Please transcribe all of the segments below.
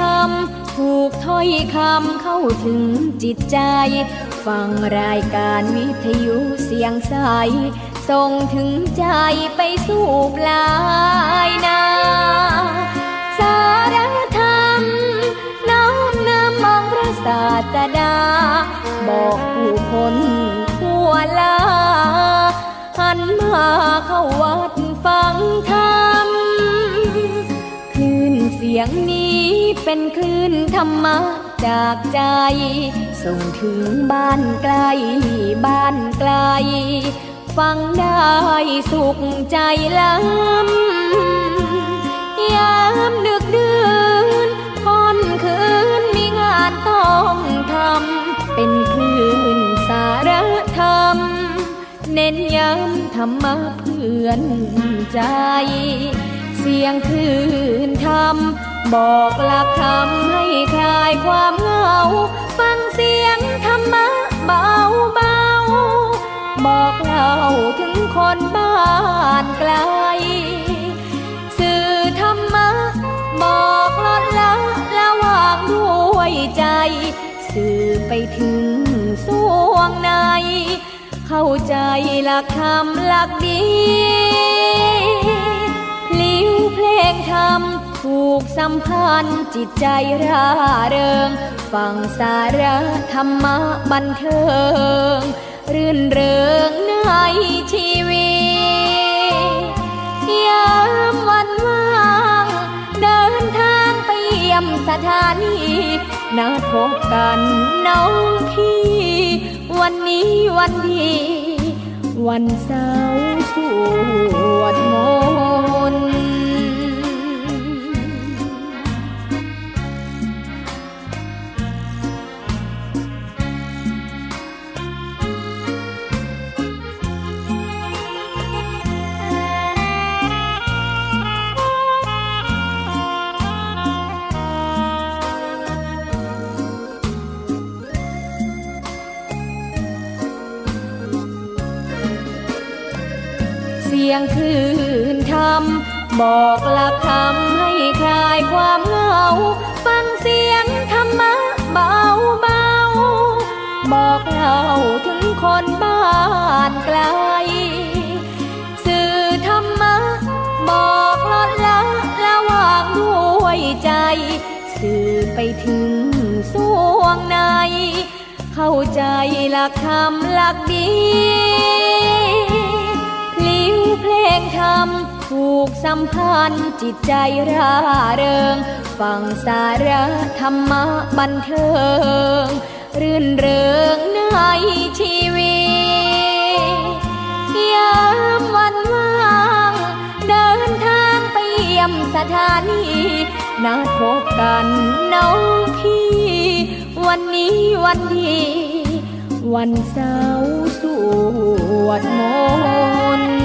ธรรมถูกถ้อยคำเข้าถึงจิตใจฟังรายการวิทยุเสียงใสส่งถึงใจไปสู่ปลายนาสารธรรมน้อมนำมองพระศาสดาบอกผู้คนทั่วลาหันมาเข้าวัดฟังธรรมคลื่นเสียงนี้เป็นคลื่นธรรมะจากใจส่งถึงบ้านไกลบ้านไกลฟังได้สุขใจล้ำยามดึกดื่นค่ำคืนมีงานต้องทำเป็นคลื่นสารธรรมเน้นย้ำธรรมะเพื่อนใจเสียงคลื่นธรรมบอกหลักธรรมให้คลายความเหงาฟังเสียงธรรมะเบาเบาบอกเล่าถึงคนบ้านไกลสื่อธรรมะบอกลดละวางด้วยใจสื่อไปถึงสวงในเข้าใจหลักธรรมหลักดีพลิ้วเพลงธรรมผูกสัมพันธ์จิตใจร่าเริงฟังสาระธรรมะบันเทิงรื่นเริงในชีวิตยามวันว่างเดินทางไปเยี่ยมสถานีนัดพบกันน้องพี่วันนี้วันดีวันเสาร์สวดมนต์เสียงคลื่นธรรมบอกหลักธรรมให้คลายความเหงาฟังเสียงธรรมะเบาเบาบอกเล่าถึงคนบ้านไกลสื่อธรรมะบอกลดละวางด้วยใจสื่อไปถึงสวงในเข้าใจหลักธรรมหลักดีพลิ้วเพลงธรรมผูกสัมพันธ์จิตใจร่าเริงฟังสาระธรรมะบันเทิงรื่นเริงในชีวิตยามวันว่างเดินทางไปเยี่ยมสถานีนัดพบกันน้องพี่วันนี้วันดีวันเสาร์สวดมนต์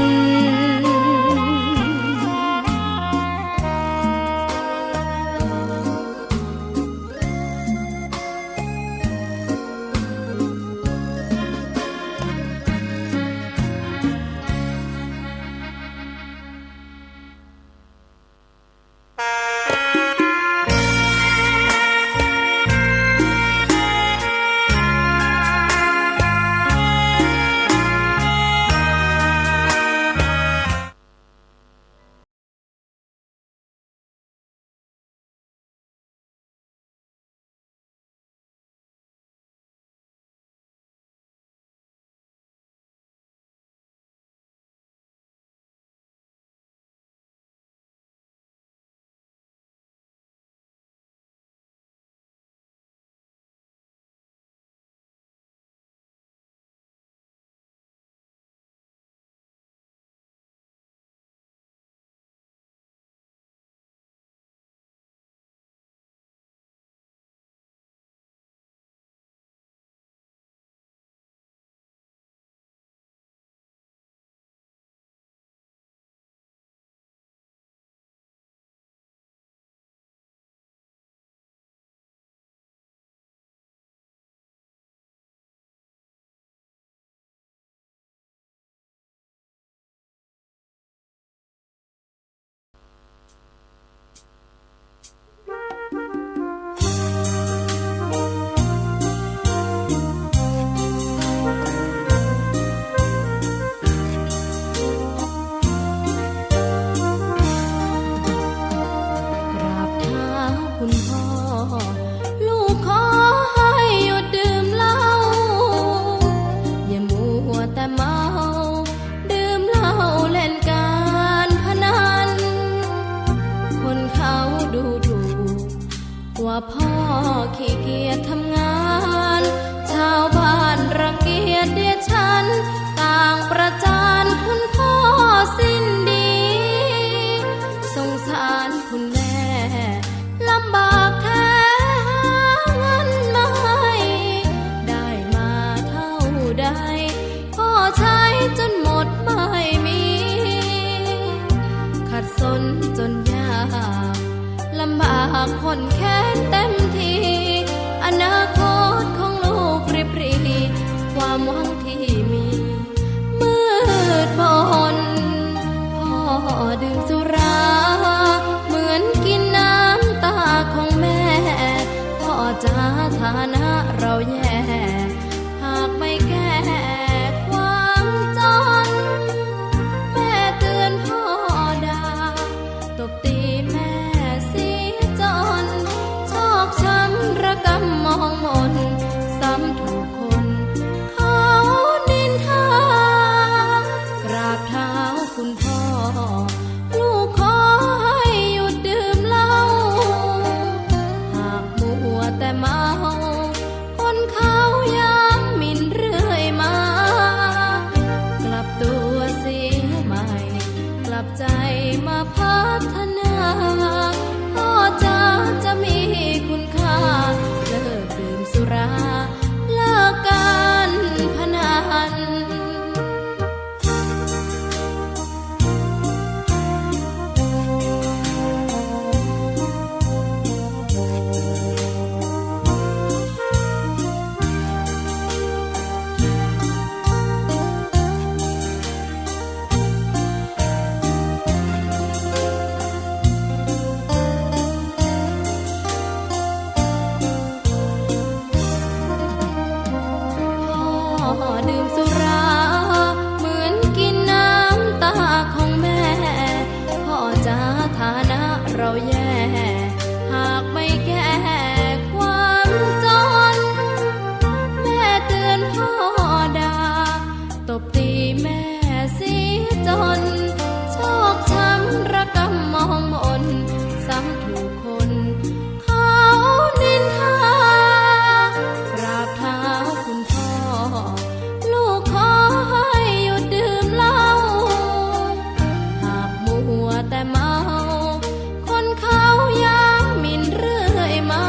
อนาคตของลูกริบหรี่ความหวังที่มีมืดมนพ่อดื่มสุราเหมือนกินน้ำตาของแม่พ่อจ๋าฐานะเราแย่หากไม่แก้ความจนแม่เตือนพ่อด่าตบตีแม่เสียจนชอกช้ำระกำมองมนซ้ำถูกคนเขานินทากราบเท้าคุณพ่อลูกขอให้หยุดดื่มเหล้าหากมัวแต่เมาคนเขาย้ำหมิ่นเรื่อยมากลับตัวเสียใหม่กลับใจมาพัฒนาพ่อจะมีคุณค่าเลิกดื่มสุราเลิกการพนันพ่อดื่มสุราเหมือนกินน้ำตาของแม่พ่อจ๋าฐานะเราแย่หากไม่แก้ความจนแม่เตือนพ่อด่าตบตีแม่เสียจนชอกช้ำระกำมองมนซ้ำถูกคนเขานินทากราบเท้าคุณพ่อลูกขอให้หยุดดื่มเหล้าหากมัวแต่เมาคนเขาย้ำหมิ่นเรื่อยมา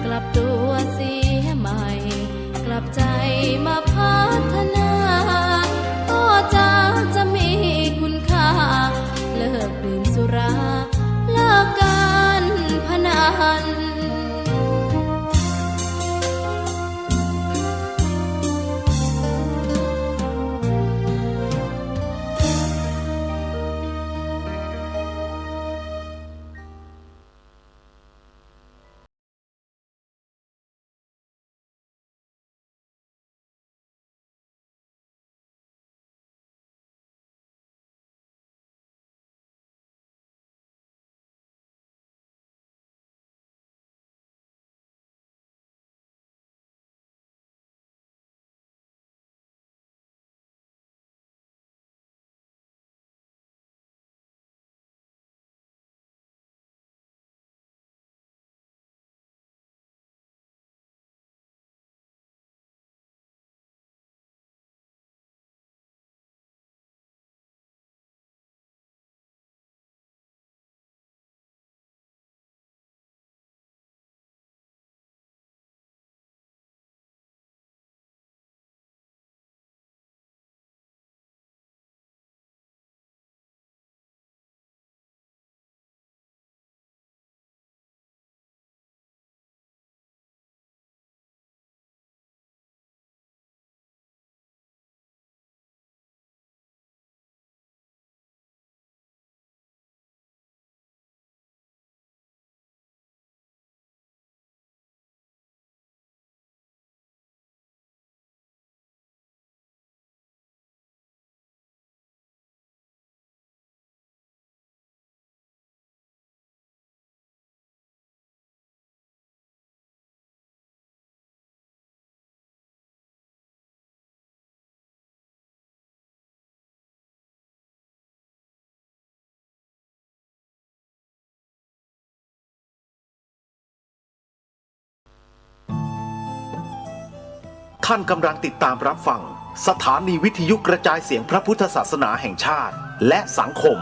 กลับตัวเสียใหม่กลับใจมาพัฒนาพ่อจะมีคุณค่าเลิกดื่มสุราเลิกการพนันท่านกำลังติดตามรับฟังสถานีวิทยุกระจายเสียงพระพุทธศาสนาแห่งชาติและสังคม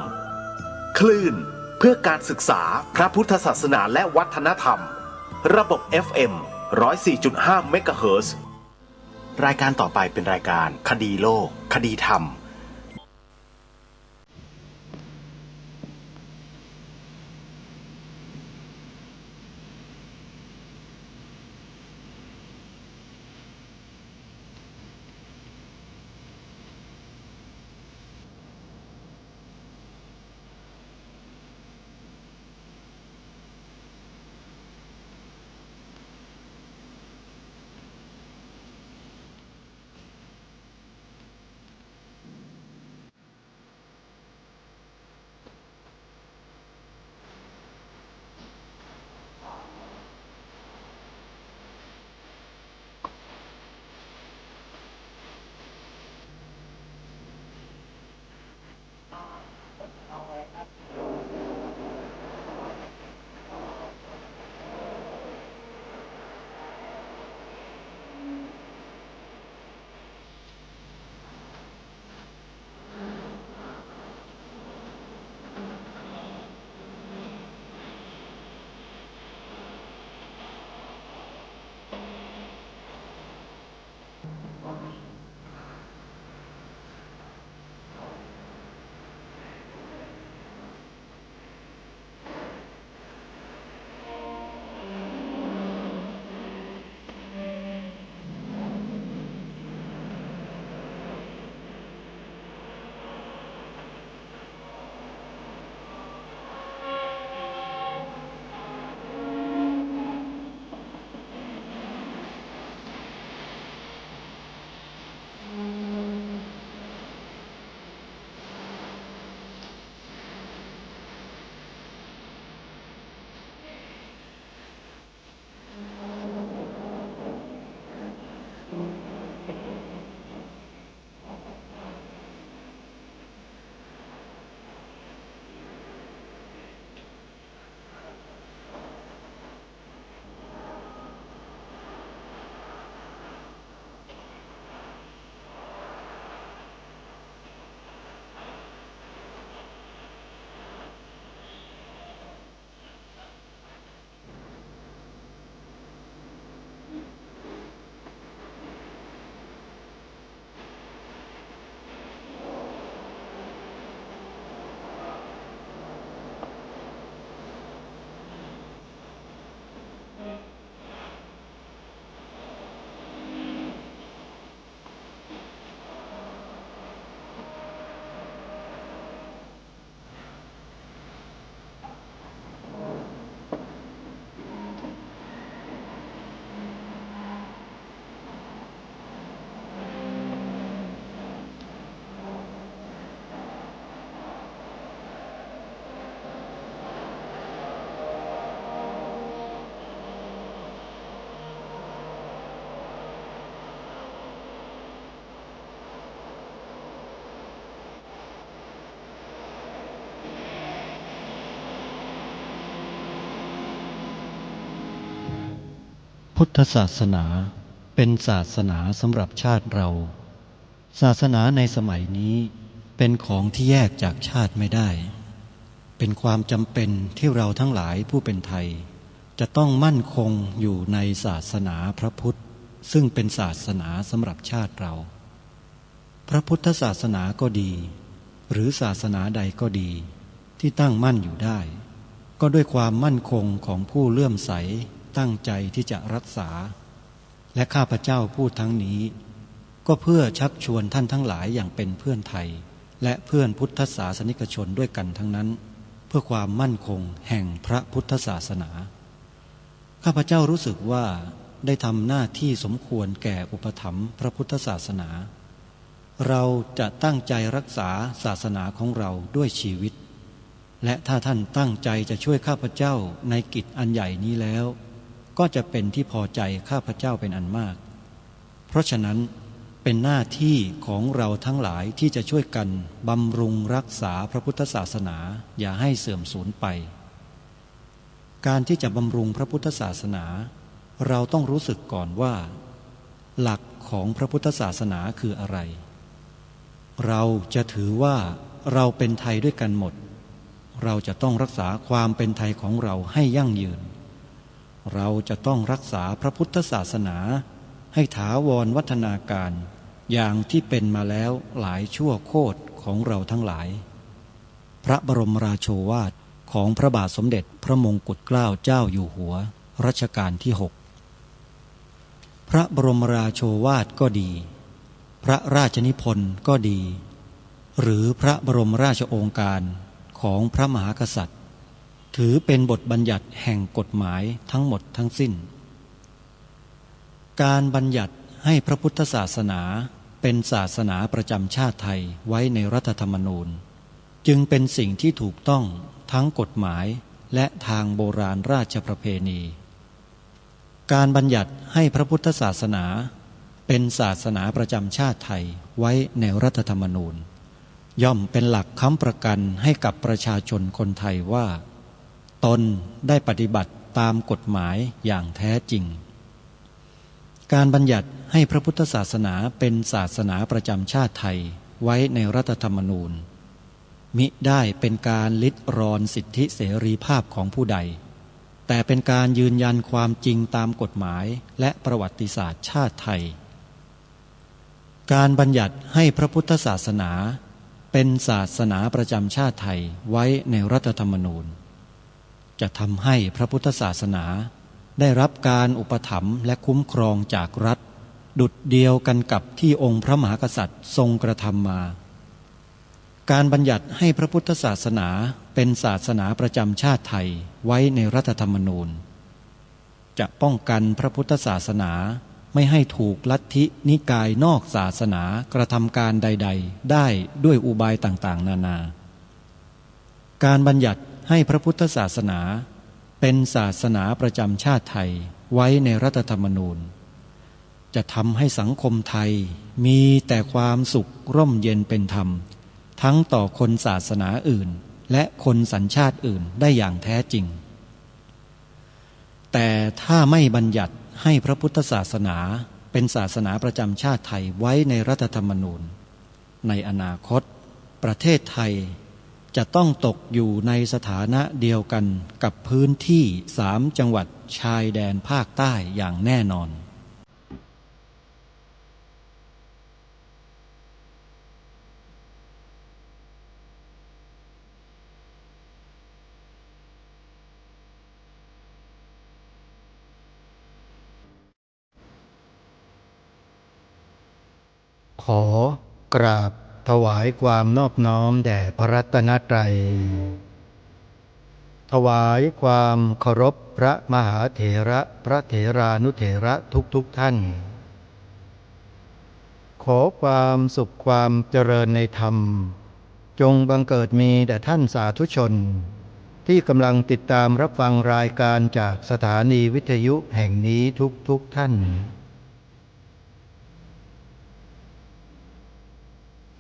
คลื่นเพื่อการศึกษาพระพุทธศาสนาและวัฒนธรรมระบบ FM 104.5 เมกะเฮิรตซ์รายการต่อไปเป็นรายการคดีโลกคดีธรรม พ พุทธศาสนาเป็นศาสนาสำหรับชาติเราศาสนาในสมัยนี้เป็นของที่แยกจากชาติไม่ได้เป็นความจำเป็นที่เราทั้งหลายผู้เป็นไทยจะต้องมั่นคงอยู่ในศาสนาพระพุทธซึ่งเป็นศาสนาสำหรับชาติเราพระพุทธศาสนาก็ดีหรือศาสนาใดก็ดีที่ตั้งมั่นอยู่ได้ก็ด้วยความมั่นคงของผู้เลื่อมใสตั้งใจที่จะรักษาและข้าพเจ้าพูดทั้งนี้ก็เพื่อชักชวนท่านทั้งหลายอย่างเป็นเพื่อนไทยและเพื่อนพุทธศาสนิกชนด้วยกันทั้งนั้นเพื่อความมั่นคงแห่งพระพุทธศาสนาข้าพเจ้ารู้สึกว่าได้ทำหน้าที่สมควรแก่อุปถัมภ์พระพุทธศาสนาเราจะตั้งใจรักษาศาสนาของเราด้วยชีวิตและถ้าท่านตั้งใจจะช่วยข้าพเจ้าในกิจอันใหญ่นี้แล้วก็จะเป็นที่พอใจข้าพเจ้าเป็นอันมากเพราะฉะนั้นเป็นหน้าที่ของเราทั้งหลายที่จะช่วยกันบำรุงรักษาพระพุทธศาสนาอย่าให้เสื่อมสูญไปการที่จะบำรุงพระพุทธศาสนาเราต้องรู้สึกก่อนว่าหลักของพระพุทธศาสนาคืออะไรเราจะถือว่าเราเป็นไทยด้วยกันหมดเราจะต้องรักษาความเป็นไทยของเราให้ยั่งยืนเราจะต้องรักษาพระพุทธศาสนาให้ถาวรวัฒนาการอย่างที่เป็นมาแล้วหลายชั่วโคตรของเราทั้งหลายพระบรมราโชวาทของพระบาทสมเด็จพระมงกุฎเกล้าเจ้าอยู่หัวรัชกาลที่ 6พระบรมราโชวาทก็ดีพระราชนิพนธ์ก็ดีหรือพระบรมราชโองการของพระมหากษัตริย์ถือเป็นบทบัญญัติแห่งกฎหมายทั้งหมดทั้งสิ้นการบัญญัติให้พระพุทธศาสนาเป็นศาสนาประจำชาติไทยไว้ในรัฐธรรมนูญจึงเป็นสิ่งที่ถูกต้องทั้งกฎหมายและทางโบราณราชประเพณีการบัญญัติให้พระพุทธศาสนาเป็นศาสนาประจำชาติไทยไว้ในรัฐธรรมนูญย่อมเป็นหลักค้ำประกันให้กับประชาชนคนไทยว่าตนได้ปฏิบัติตามกฎหมายอย่างแท้จริงการบัญญัติให้พระพุทธศาสนาเป็นศาสนาประจำชาติไทยไว้ในรัฐธรรมนูญมิได้เป็นการลิดรอนสิทธิเสรีภาพของผู้ใดแต่เป็นการยืนยันความจริงตามกฎหมายและประวัติศาสตร์ชาติไทยการบัญญัติให้พระพุทธศาสนาเป็นศาสนาประจำชาติไทยไว้ในรัฐธรรมนูญจะทำให้พระพุทธศาสนาได้รับการอุปถัมภ์และคุ้มครองจากรัฐดุจเดียวกันกับที่องค์พระมหากษัตริย์ทรงกระทำมาการบัญญัติให้พระพุทธศาสนาเป็นศาสนาประจำชาติไทยไว้ในรัฐธรรมนูญจะป้องกันพระพุทธศาสนาไม่ให้ถูกลัทธินิกายนอกศาสนากระทำการใดๆได้ด้วยอุบายต่างๆนานาการบัญญัติให้พระพุทธศาสนาเป็นศาสนาประจำชาติไทยไว้ในรัฐธรรมนูญจะทำให้สังคมไทยมีแต่ความสุขร่มเย็นเป็นธรรมทั้งต่อคนศาสนาอื่นและคนสัญชาติอื่นได้อย่างแท้จริงแต่ถ้าไม่บัญญัติให้พระพุทธศาสนาเป็นศาสนาประจำชาติไทยไว้ในรัฐธรรมนูญในอนาคตประเทศไทยจะต้องตกอยู่ในสถานะเดียวกันกับพื้นที่3 จังหวัดชายแดนภาคใต้อย่างแน่นอนขอกราบถวายความนอบน้อมแด่พระรัตนตรัยถวายความเคารพพระมหาเถระพระเถรานุเถระทุกท่านขอความสุขความเจริญในธรรมจงบังเกิดมีแด่ท่านสาธุชนที่กำลังติดตามรับฟังรายการจากสถานีวิทยุแห่งนี้ทุกท่าน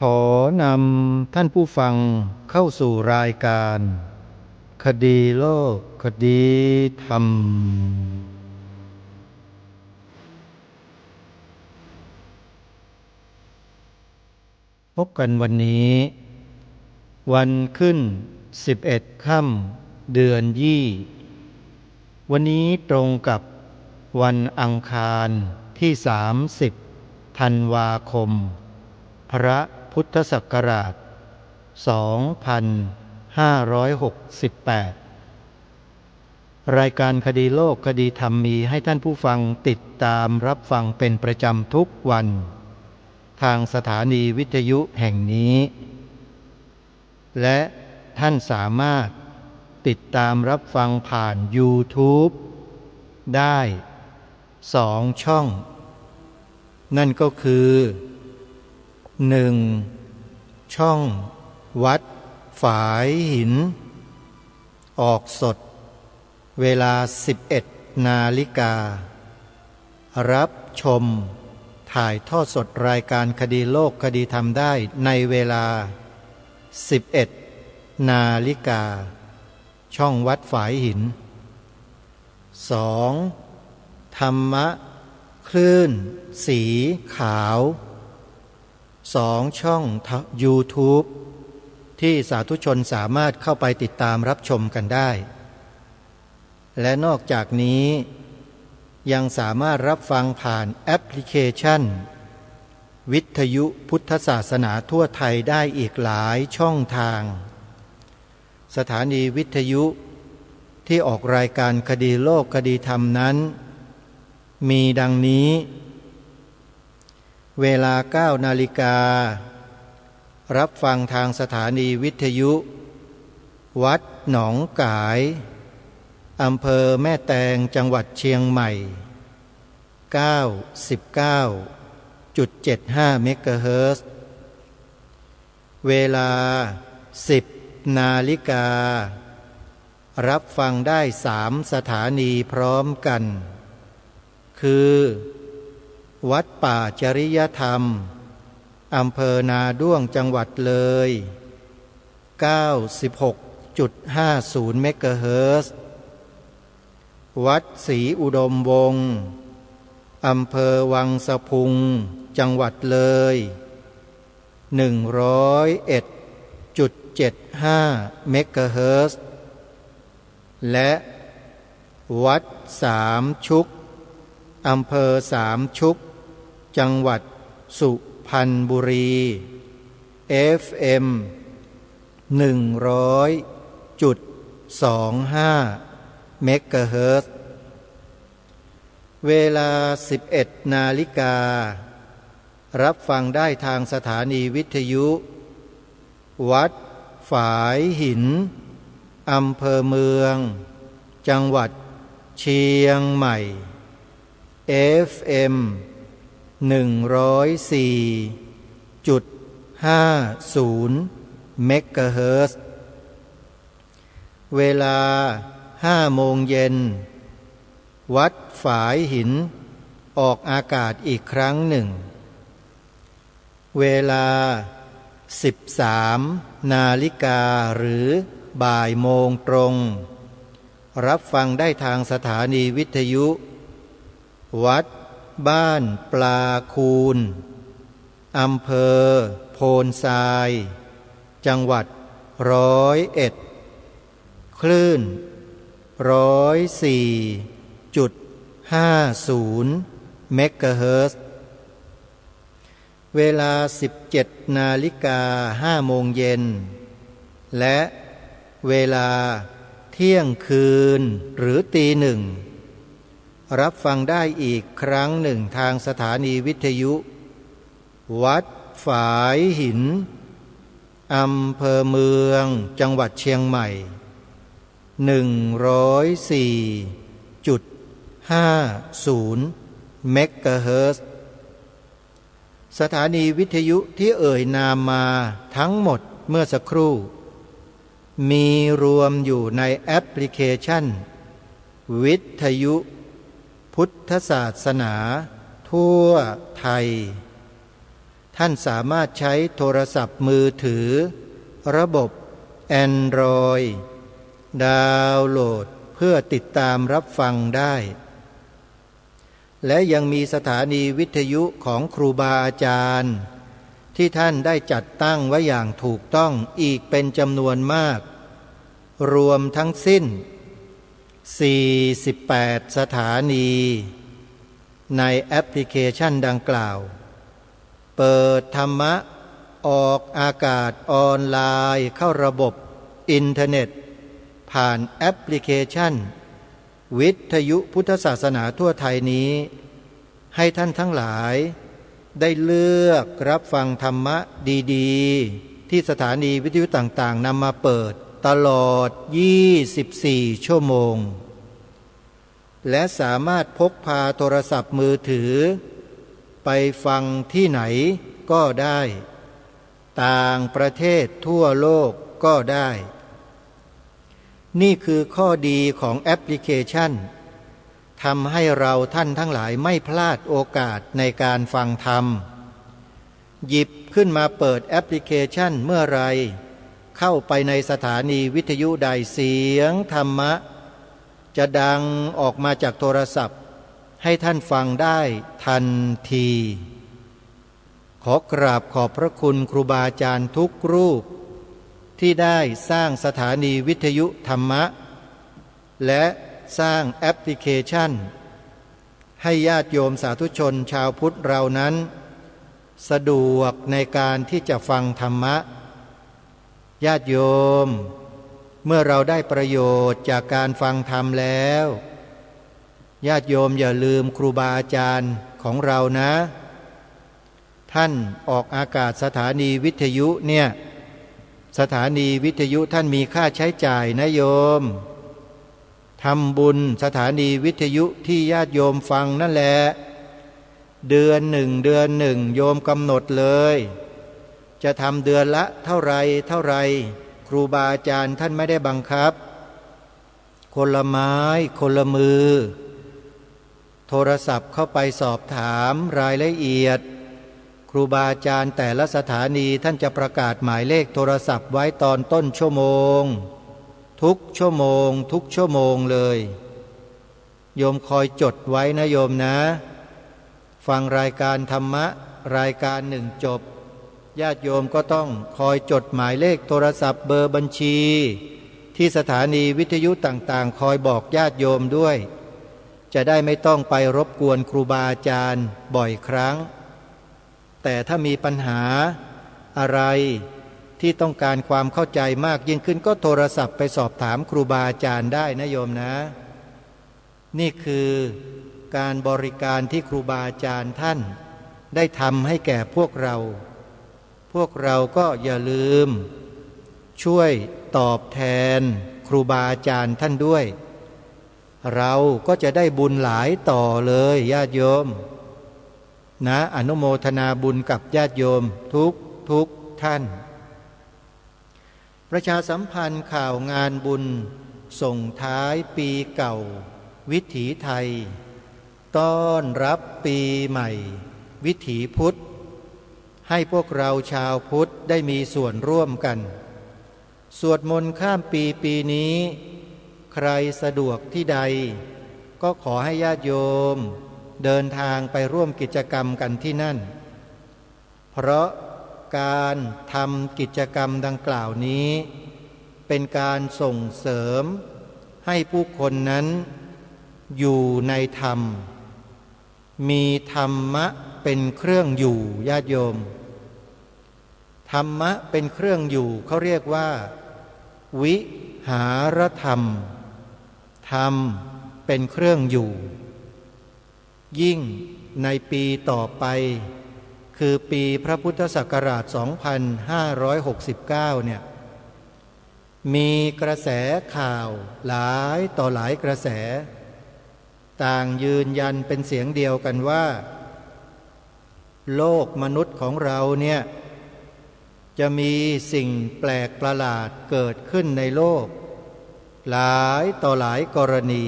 ขอนำท่านผู้ฟังเข้าสู่รายการคดีโลกคดีธรรม พบกันวันนี้ วันขึ้น11 ค่ำเดือนยี่วันนี้ตรงกับวันอังคารที่30 ธันวาคมพระพุทธศักราช2568รายการคดีโลกคดีธรรมมีให้ท่านผู้ฟังติดตามรับฟังเป็นประจำทุกวันทางสถานีวิทยุแห่งนี้และท่านสามารถติดตามรับฟังผ่าน YouTube ได้2 ช่องนั่นก็คือ 1. ช่องวัดฝายหินออกสดเวลา 11 นาฬิการับชมถ่ายทอดสดรายการคดีโลกคดีธรรมได้ในเวลา 11 นาฬิกาช่องวัดฝายหิน 2. ธรรมะคลื่นสีขาว2 ช่อง YouTube ที่สาธุชนสามารถเข้าไปติดตามรับชมกันได้และนอกจากนี้ยังสามารถรับฟังผ่านแอปพลิเคชันวิทยุพุทธศาสนาทั่วไทยได้อีกหลายช่องทางสถานีวิทยุที่ออกรายการคดีโลกคดีธรรมนั้นมีดังนี้เวลา 9 นาฬิการับฟังทางสถานีวิทยุวัดหนองกายอำเภอแม่แตงจังหวัดเชียงใหม่ 99.75 เมกะเฮิรตซ์ เวลา 10 นาฬิการับฟังได้3 สถานีพร้อมกันคือวัดป่าจริยธรรมอำเภอนาด้วงจังหวัดเลย 96.50 เมกะเฮิรตซ์ วัดศรีอุดมวงศ์อำเภอวังสะพุงจังหวัดเลย 101.75 เมกะเฮิรตซ์ และวัดสามชุกอำเภอสามชุกจังหวัดสุพรรณบุรี FM 100.25 เมกะเฮิรตซ์ เวลา 11 นาฬิการับฟังได้ทางสถานีวิทยุวัดฝายหินอำเภอเมืองจังหวัดเชียงใหม่ FM 104.50 เมกะเฮิรตซ์ เวลา 5 โมงเย็นวัดฝายหินออกอากาศอีกครั้งหนึ่งเวลา 13 นาฬิกาหรือบ่ายโมงตรงรับฟังได้ทางสถานีวิทยุวัดบ้านปลาคูนอำเภอโพนทรายจังหวัด101คลื่น104.50 เมกะเฮิรตซ์ เวลา 17 นาฬิกา 5 โมงเย็นและเวลาเที่ยงคืนหรือตีหนึ่งรับฟังได้อีกครั้งหนึ่งทางสถานีวิทยุวัดฝายหินอำเภอเมืองจังหวัดเชียงใหม่ 104.50 เมกะเฮิรตซ์ สถานีวิทยุที่เอ่ยนามมาทั้งหมดเมื่อสักครู่มีรวมอยู่ในแอปพลิเคชันวิทยุพุทธศาสนาทั่วไทยท่านสามารถใช้โทรศัพท์มือถือระบบ Android ดาวน์โหลดเพื่อติดตามรับฟังได้และยังมีสถานีวิทยุของครูบาอาจารย์ ที่ท่านได้จัดตั้งไว้อย่างถูกต้องอีกเป็นจำนวนมากรวมทั้งสิ้น48สถานีในแอปพลิเคชันดังกล่าวเปิดธรรมะออกอากาศออนไลน์เข้าระบบอินเทอร์เน็ตผ่านแอปพลิเคชันวิทยุพุทธศาสนาทั่วไทยนี้ให้ท่านทั้งหลายได้เลือกรับฟังธรรมะดีๆที่สถานีวิทยุต่างๆนำมาเปิดตลอด24ชั่วโมงและสามารถพกพาโทรศัพท์มือถือไปฟังที่ไหนก็ได้ต่างประเทศทั่วโลกก็ได้นี่คือข้อดีของแอปพลิเคชันทำให้เราท่านทั้งหลายไม่พลาดโอกาสในการฟังธรรมหยิบขึ้นมาเปิดแอปพลิเคชันเมื่อไรเข้าไปในสถานีวิทยุใดเสียงธรรมะจะดังออกมาจากโทรศัพท์ให้ท่านฟังได้ทันทีขอกราบขอบพระคุณครูบาอาจารย์ทุกรูปที่ได้สร้างสถานีวิทยุธรรมะและสร้างแอปพลิเคชันให้ญาติโยมสาธุชนชาวพุทธเรานั้นสะดวกในการที่จะฟังธรรมะญาติโยมเมื่อเราได้ประโยชน์จากการฟังธรรมแล้วญาติโยมอย่าลืมครูบาอาจารย์ของเรานะท่านออกอากาศสถานีวิทยุเนี่ยสถานีวิทยุท่านมีค่าใช้จ่ายนะโยมทำบุญสถานีวิทยุที่ญาติโยมฟังนั่นแหละเดือนหนึ่งโยมกำหนดเลยจะทำเดือนละเท่าไรครูบาอาจารย์ท่านไม่ได้บังคับคนละไม้คนละมือโทรศัพท์เข้าไปสอบถามรายละเอียดครูบาอาจารย์แต่ละสถานีท่านจะประกาศหมายเลขโทรศัพท์ไว้ตอนต้นชั่วโมงทุกชั่วโมงเลยโยมคอยจดไว้นะโยมนะฟังรายการธรรมะรายการหนึ่งจบญาติโยมก็ต้องคอยจดหมายเลขโทรศัพท์เบอร์บัญชีที่สถานีวิทยุต่างๆคอยบอกญาติโยมด้วยจะได้ไม่ต้องไปรบกวนครูบาอาจารย์บ่อยครั้งแต่ถ้ามีปัญหาอะไรที่ต้องการความเข้าใจมากยิ่งขึ้นก็โทรศัพท์ไปสอบถามครูบาอาจารย์ได้นะโยมนะนี่คือการบริการที่ครูบาอาจารย์ท่านได้ทำให้แก่พวกเราก็อย่าลืมช่วยตอบแทนครูบาอาจารย์ท่านด้วยเราก็จะได้บุญหลายต่อเลยญาติโยมนะอนุโมทนาบุญกับญาติโยมทุกท่านประชาสัมพันธ์ข่าวงานบุญส่งท้ายปีเก่าวิถีไทยต้อนรับปีใหม่วิถีพุทธให้พวกเราชาวพุทธได้มีส่วนร่วมกันสวดมนต์ข้ามปีนี้ใครสะดวกที่ใดก็ขอให้ญาติโยมเดินทางไปร่วมกิจกรรมกันที่นั่นเพราะการทำกิจกรรมดังกล่าวนี้เป็นการส่งเสริมให้ผู้คนนั้นอยู่ในธรรมมีธรรมะเป็นเครื่องอยู่ญาติโยมธรรมะเป็นเครื่องอยู่เขาเรียกว่าวิหารธรรมธรรมเป็นเครื่องอยู่ยิ่งในปีต่อไปคือปีพระพุทธศักราช 2569 เนี่ยมีกระแสข่าวหลายต่อหลายกระแสต่างยืนยันเป็นเสียงเดียวกันว่าโลกมนุษย์ของเราเนี่ยจะมีสิ่งแปลกประหลาดเกิดขึ้นในโลกหลายต่อหลายกรณี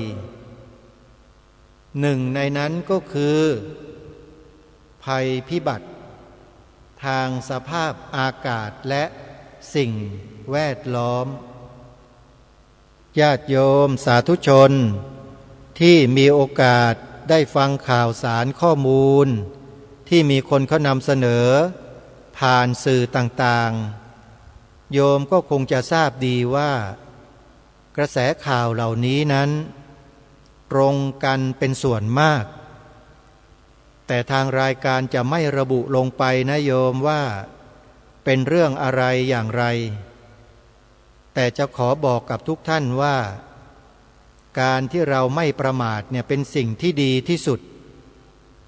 หนึ่งในนั้นก็คือภัยพิบัติทางสภาพอากาศและสิ่งแวดล้อมญาติโยมสาธุชนที่มีโอกาสได้ฟังข่าวสารข้อมูลที่มีคนเขานำเสนอ ผ่านสื่อต่างๆโยมก็คงจะทราบดีว่ากระแสข่าวเหล่านี้นั้นตรงกันเป็นส่วนมากแต่ทางรายการจะไม่ระบุลงไปนะโยมว่าเป็นเรื่องอะไรอย่างไรแต่จะขอบอกกับทุกท่านว่าการที่เราไม่ประมาทเนี่ยเป็นสิ่งที่ดีที่สุด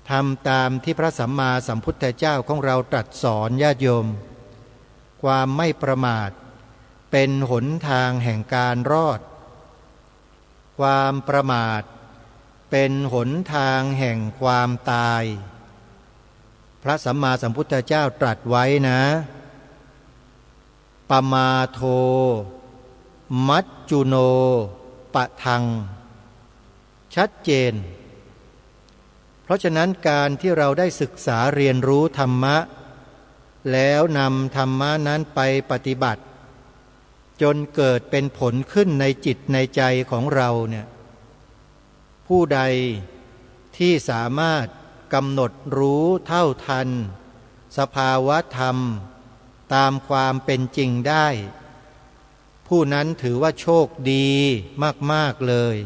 ทำตามที่พระสัมมาสัมพุทธเจ้าของเราตรัสสอนญาติโยมความไม่ประมาทเป็นหนทางแห่งการรอดความประมาทเป็นหนทางแห่งความตายพระสัมมาสัมพุทธเจ้าตรัสไว้นะปมาโทมัจจุโนปะทังชัดเจนเพราะฉะนั้นการที่เราได้ศึกษาเรียนรู้ธรรมะแล้วนำธรรมะนั้นไปปฏิบัติจนเกิดเป็นผลขึ้นในจิตในใจของเราเนี่ยผู้ใดที่สามารถกำหนดรู้เท่าทันสภาวะธรรมตามความเป็นจริงได้ผู้นั้นถือว่าโชคดีมากๆเลย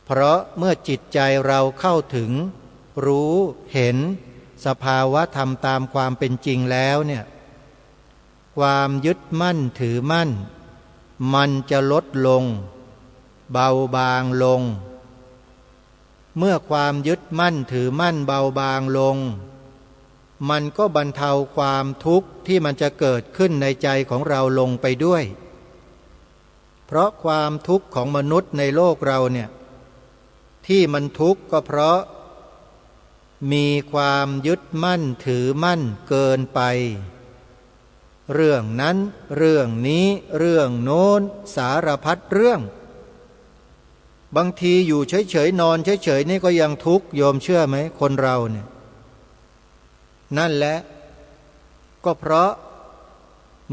เพราะเมื่อจิตใจเราเข้าถึงรู้เห็นสภาวะธรรมตามความเป็นจริงแล้วเนี่ยความยึดมั่นถือมั่นมันจะลดลงเบาบางลงเมื่อความยึดมั่นถือมั่นเบาบางลงมันก็บรรเทาความทุกข์ที่มันจะเกิดขึ้นในใจของเราลงไปด้วยเพราะความทุกข์ของมนุษย์ในโลกเราเนี่ยที่มันทุกข์ก็เพราะมีความยึดมั่นถือมั่นเกินไปเรื่องนั้นเรื่องนี้เรื่องโน้นสารพัดเรื่องบางทีอยู่เฉยๆนอนเฉยๆนี่ก็ยังทุกข์โยมเชื่อไหมคนเราเนี่ยนั่นแหละก็เพราะ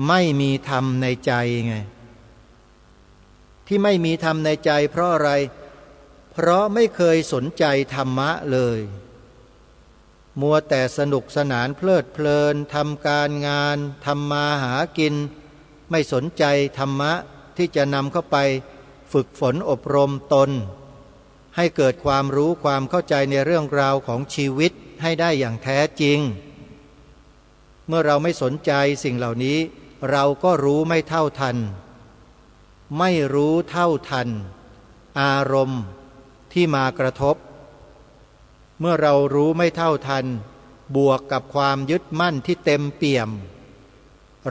ไม่มีธรรมในใจไงที่ไม่มีธรรมในใจเพราะอะไรเพราะไม่เคยสนใจธรรมะเลยมัวแต่สนุกสนานเพลิดเพลินทำการงานทำมาหากินไม่สนใจธรรมะที่จะนำเข้าไปฝึกฝนอบรมตนให้เกิดความรู้ความเข้าใจในเรื่องราวของชีวิตให้ได้อย่างแท้จริงเมื่อเราไม่สนใจสิ่งเหล่านี้เราก็รู้ไม่เท่าทันไม่รู้เท่าทันอารมณ์ที่มากระทบเมื่อเรารู้ไม่เท่าทันบวกกับความยึดมั่นที่เต็มเปี่ยม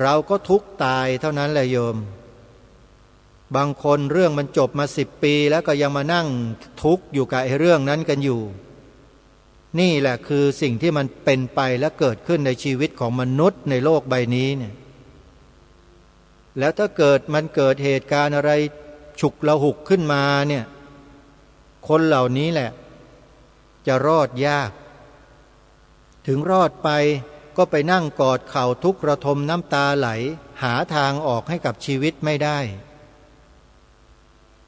เราก็ทุกข์ตายเท่านั้นแหละโยมบางคนเรื่องมันจบมา10 ปีแล้วก็ยังมานั่งทุกข์อยู่กับไอ้เรื่องนั้นกันอยู่นี่แหละคือสิ่งที่มันเป็นไปและเกิดขึ้นในชีวิตของมนุษย์ในโลกใบนี้เนี่ยแล้วถ้าเกิดมันเกิดเหตุการณ์อะไรฉุกละหุกขึ้นมาเนี่ยคนเหล่านี้แหละจะรอดยากถึงรอดไปก็ไปนั่งกอดเข่าทุกข์ระทมน้ำตาไหลหาทางออกให้กับชีวิตไม่ได้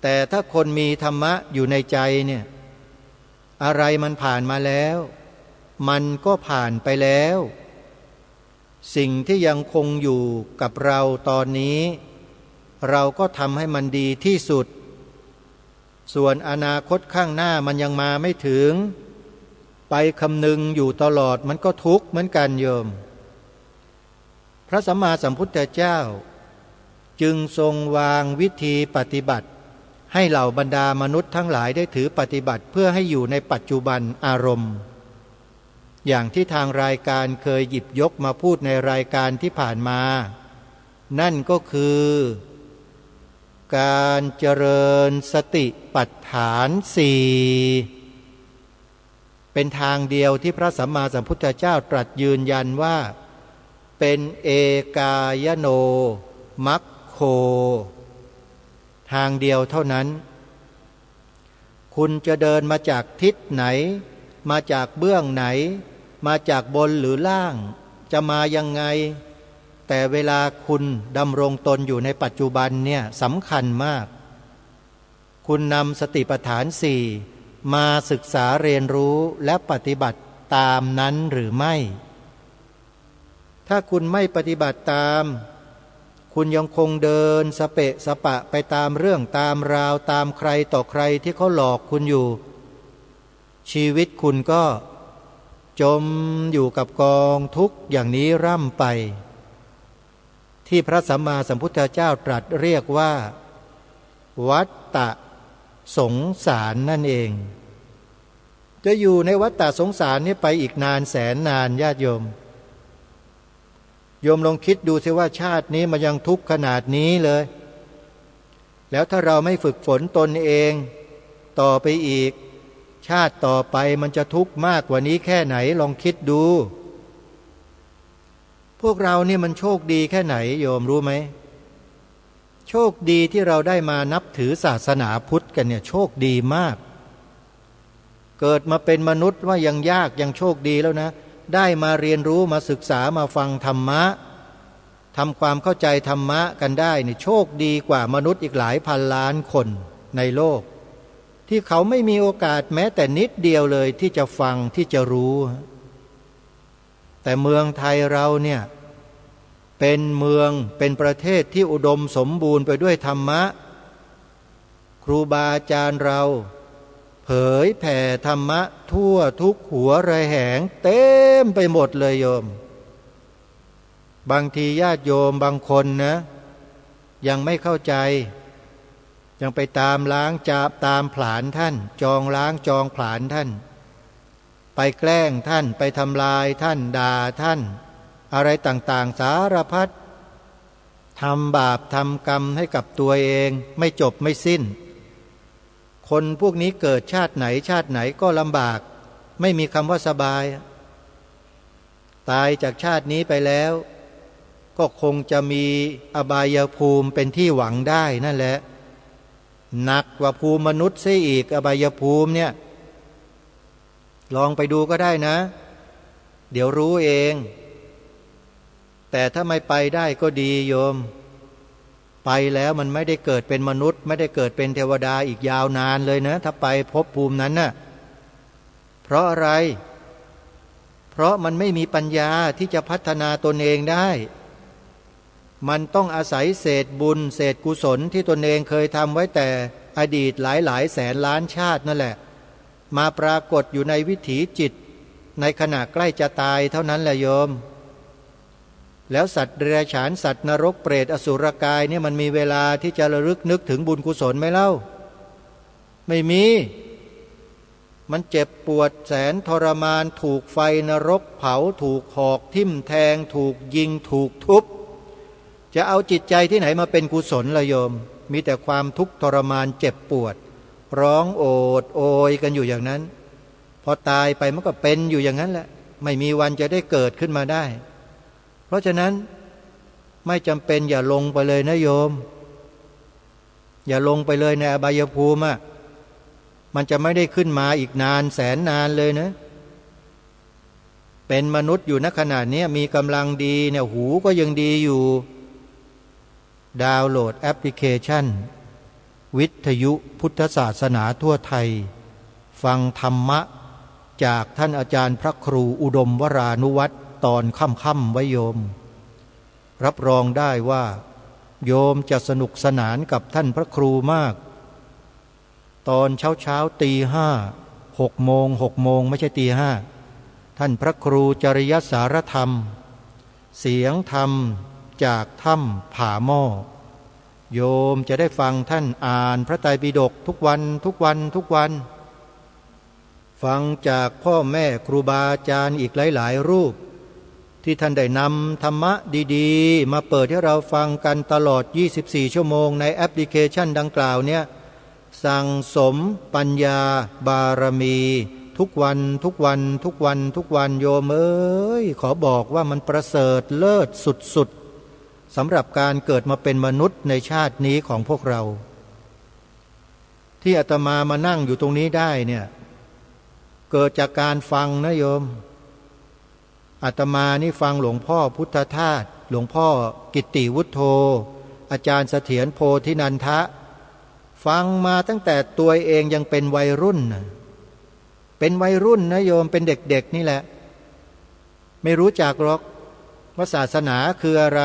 แต่ถ้าคนมีธรรมะอยู่ในใจเนี่ยอะไรมันผ่านมาแล้วมันก็ผ่านไปแล้วสิ่งที่ยังคงอยู่กับเราตอนนี้เราก็ทำให้มันดีที่สุดส่วนอนาคตข้างหน้ามันยังมาไม่ถึงไปคำนึงอยู่ตลอดมันก็ทุกข์เหมือนกันโยมพระสัมมาสัมพุทธเจ้าจึงทรงวางวิธีปฏิบัติให้เหล่าบรรดามนุษย์ทั้งหลายได้ถือปฏิบัติเพื่อให้อยู่ในปัจจุบันอารมณ์อย่างที่ทางรายการเคยหยิบยกมาพูดในรายการที่ผ่านมานั่นก็คือการเจริญสติปัฏฐาน4เป็นทางเดียวที่พระสัมมาสัมพุทธเจ้าตรัสยืนยันว่าเป็นเอกายโนมัคโคทางเดียวเท่านั้นคุณจะเดินมาจากทิศไหนมาจากเบื้องไหนมาจากบนหรือล่างจะมายังไงแต่เวลาคุณดำรงตนอยู่ในปัจจุบันเนี่ยสำคัญมากคุณนำสติปัฏฐาน4มาศึกษาเรียนรู้และปฏิบัติตามนั้นหรือไม่ ถ้าคุณไม่ปฏิบัติตามคุณยังคงเดินสเปะสปะไปตามเรื่องตามราวตามใครต่อใครที่เขาหลอกคุณอยู่ชีวิตคุณก็จมอยู่กับกองทุกข์อย่างนี้ร่ำไปที่พระสัมมาสัมพุทธเจ้าตรัสเรียกว่าวัฏฏะสงสารนั่นเองจะอยู่ในวัฏฏะสงสารนี้ไปอีกนานแสนนานญาติโยมลองคิดดูสิว่าชาตินี้มันยังทุกข์ขนาดนี้เลยแล้วถ้าเราไม่ฝึกฝนตนเองต่อไปอีกชาติต่อไปมันจะทุกข์มากกว่านี้แค่ไหนลองคิดดูพวกเรานี่มันโชคดีแค่ไหนโยมรู้ไหมโชคดีที่เราได้มานับถือศาสนาพุทธกันเนี่ยโชคดีมากเกิดมาเป็นมนุษย์ว่ายังยากยังโชคดีแล้วนะได้มาเรียนรู้มาศึกษามาฟังธรรมะทำความเข้าใจธรรมะกันได้นี่โชคดีกว่ามนุษย์อีกหลายพันล้านคนในโลกที่เขาไม่มีโอกาสแม้แต่นิดเดียวเลยที่จะฟังที่จะรู้แต่เมืองไทยเราเนี่ยเป็นเมืองเป็นประเทศที่อุดมสมบูรณ์ไปด้วยธรรมะครูบาอาจารย์เราเผยแผ่ธรรมะทั่วทุกหัวระแหงเต็มไปหมดเลยโยมบางทีญาติโยมบางคนนะยังไม่เข้าใจยังไปตามล้างจับตามผลาญท่านจองล้างจองผลาญท่านไปแกล้งท่านไปทำลายท่านด่าท่านอะไรต่างๆสารพัดทำบาปทำกรรมให้กับตัวเองไม่จบไม่สิ้นคนพวกนี้เกิดชาติไหนชาติไหนก็ลำบากไม่มีคำว่าสบายตายจากชาตินี้ไปแล้วก็คงจะมีอบายภูมิเป็นที่หวังได้นั่นแหละหนักกว่าภูมิมนุษย์ซะอีกอบายภูมิเนี่ยลองไปดูก็ได้นะเดี๋ยวรู้เองแต่ถ้าไม่ไปได้ก็ดีโยมไปแล้วมันไม่ได้เกิดเป็นมนุษย์ไม่ได้เกิดเป็นเทวดาอีกยาวนานเลยนะถ้าไปภพภูมินั้นน่ะเพราะอะไรเพราะมันไม่มีปัญญาที่จะพัฒนาตนเองได้มันต้องอาศัยเศษบุญเศษกุศลที่ตนเองเคยทำไว้แต่อดีตหลายแสนล้านชาตินั่นแหละมาปรากฏอยู่ในวิถีจิตในขณะใกล้จะตายเท่านั้นแหละโยมแล้วสัตว์เดรัจฉานสัตว์นรกเปรตอสุรกายเนี่ยมันมีเวลาที่จะระลึกนึกถึงบุญกุศลไหมเล่าไม่มีมันเจ็บปวดแสนทรมานถูกไฟนรกเผาถูกหอกทิ่มแทงถูกยิงถูกทุบจะเอาจิตใจที่ไหนมาเป็นกุศลละโยมมีแต่ความทุกข์ทรมานเจ็บปวดร้องโอดโอยกันอยู่อย่างนั้นพอตายไปมันก็เป็นอยู่อย่างนั้นแหละไม่มีวันจะได้เกิดขึ้นมาได้เพราะฉะนั้นไม่จำเป็นอย่าลงไปเลยนะโยมอย่าลงไปเลยในอบายภูมิมันจะไม่ได้ขึ้นมาอีกนานแสนนานเลยนะเป็นมนุษย์อยู่ณขณะนี้มีกำลังดีเนี่ยหูก็ยังดีอยู่ดาวน์โหลดแอปพลิเคชันวิทยุพุทธศาสนาทั่วไทยฟังธรรมะจากท่านอาจารย์พระครูอุดมวรานุวัตรตอนค่ำๆไว้โยมรับรองได้ว่าโยมจะสนุกสนานกับท่านพระครูมากตอนเช้าตี 5 6 โมงไม่ใช่ตี 5ท่านพระครูจริยสารธรรมเสียงธรรมจากถ้ำผาหม้อโยมจะได้ฟังท่านอ่านพระไตรปิฎกทุกวันฟังจากพ่อแม่ครูบาอาจารย์อีกหลายรูปที่ท่านได้นำธรรมะดีๆมาเปิดให้เราฟังกันตลอด24ชั่วโมงในแอปพลิเคชันดังกล่าวเนี่ยสั่งสมปัญญาบารมีทุกวันโยมเอ้ยขอบอกว่ามันประเสริฐเลิศสุดๆสำหรับการเกิดมาเป็นมนุษย์ในชาตินี้ของพวกเราที่อาตมานั่งอยู่ตรงนี้ได้เนี่ยเกิดจากการฟังนะโยมอาตมานี่ฟังหลวงพ่อพุทธทาสหลวงพ่อกิตติวุฒโธอาจารย์เสถียรโพธินันทะฟังมาตั้งแต่ตัวเองยังเป็นวัยรุ่นนะโยมเป็นเด็กๆนี่แหละไม่รู้จักหรอก ว่าศาสนาคืออะไร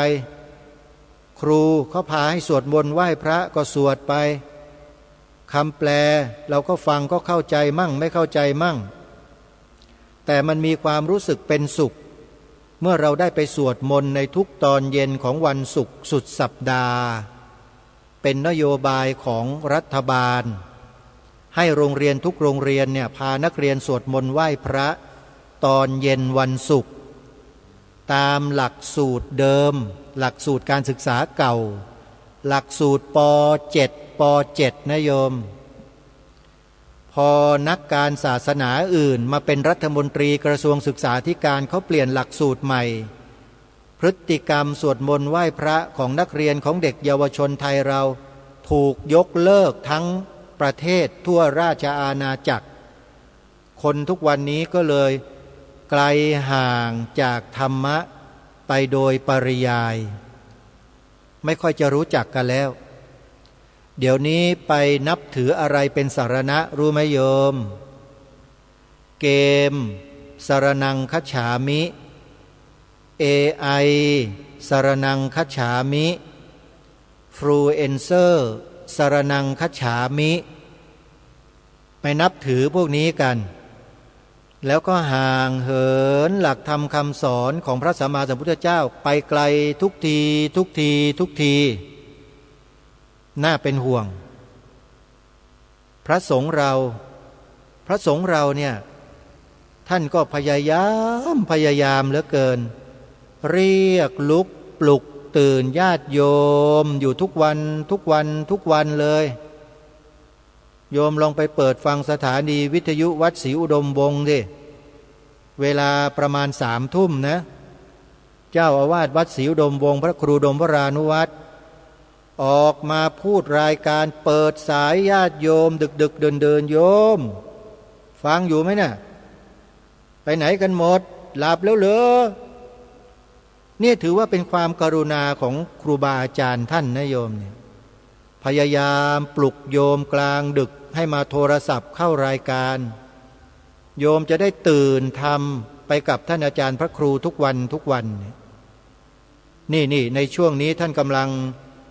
ครูเขาพาให้สวดมนต์ไหว้พระก็สวดไปคำแปลเราก็ฟังก็เข้าใจมั่งไม่เข้าใจมั่งแต่มันมีความรู้สึกเป็นสุขเมื่อเราได้ไปสวดมนต์ในทุกตอนเย็นของวันศุกร์สุดสัปดาห์เป็นนโยบายของรัฐบาลให้โรงเรียนทุกโรงเรียนเนี่ยพานักเรียนสวดมนต์ไหว้พระตอนเย็นวันศุกร์ตามหลักสูตรเดิมหลักสูตรการศึกษาเก่าหลักสูตรป .7 ป .7 นะโยมพอนักการศาสนาอื่นมาเป็นรัฐมนตรีกระทรวงศึกษาธิการเขาเปลี่ยนหลักสูตรใหม่พฤติกรรมสวดมนต์ไหว้พระของนักเรียนของเด็กเยาวชนไทยเราถูกยกเลิกทั้งประเทศทั่วราชอาณาจักรคนทุกวันนี้ก็เลยไกลห่างจากธรรมะไปโดยปริยายไม่ค่อยจะรู้จักกันแล้วเดี๋ยวนี้ไปนับถืออะไรเป็นสารณะรู้ไหมโยมเกมสารนังคัจฉามิ AI สารนังคัจฉามิฟลูเอนเซอร์สารนังคัจฉามิไปนับถือพวกนี้กันแล้วก็ห่างเหินหลักธรรมคำสอนของพระสัมมาสัมพุทธเจ้าไปไกลทุกทีทุกทีทุกทีน่าเป็นห่วงพระสงฆ์เราเนี่ยท่านก็พยายามเหลือเกินเรียกลุกปลุกตื่นญาติโยมอยู่ทุกวันเลยโยมลองไปเปิดฟังสถานีวิทยุวัดศรีอุดมวงศ์ดิเวลาประมาณ3 ทุ่มนะเจ้าอาวาสวัดศรีอุดมวงศ์พระครูดมวรานุวัตรออกมาพูดรายการเปิดสายญาติโยมดึกเดินโยมฟังอยู่ไหมเนี่ยไปไหนกันหมดหลับแล้วเหรอเนี่ยถือว่าเป็นความกรุณาของครูบาอาจารย์ท่านนะโยมเนี่ยพยายามปลุกโยมกลางดึกให้มาโทรศัพท์เข้ารายการโยมจะได้ตื่นทำไปกับท่านอาจารย์พระครูทุกวันนี่ในช่วงนี้ท่านกำลัง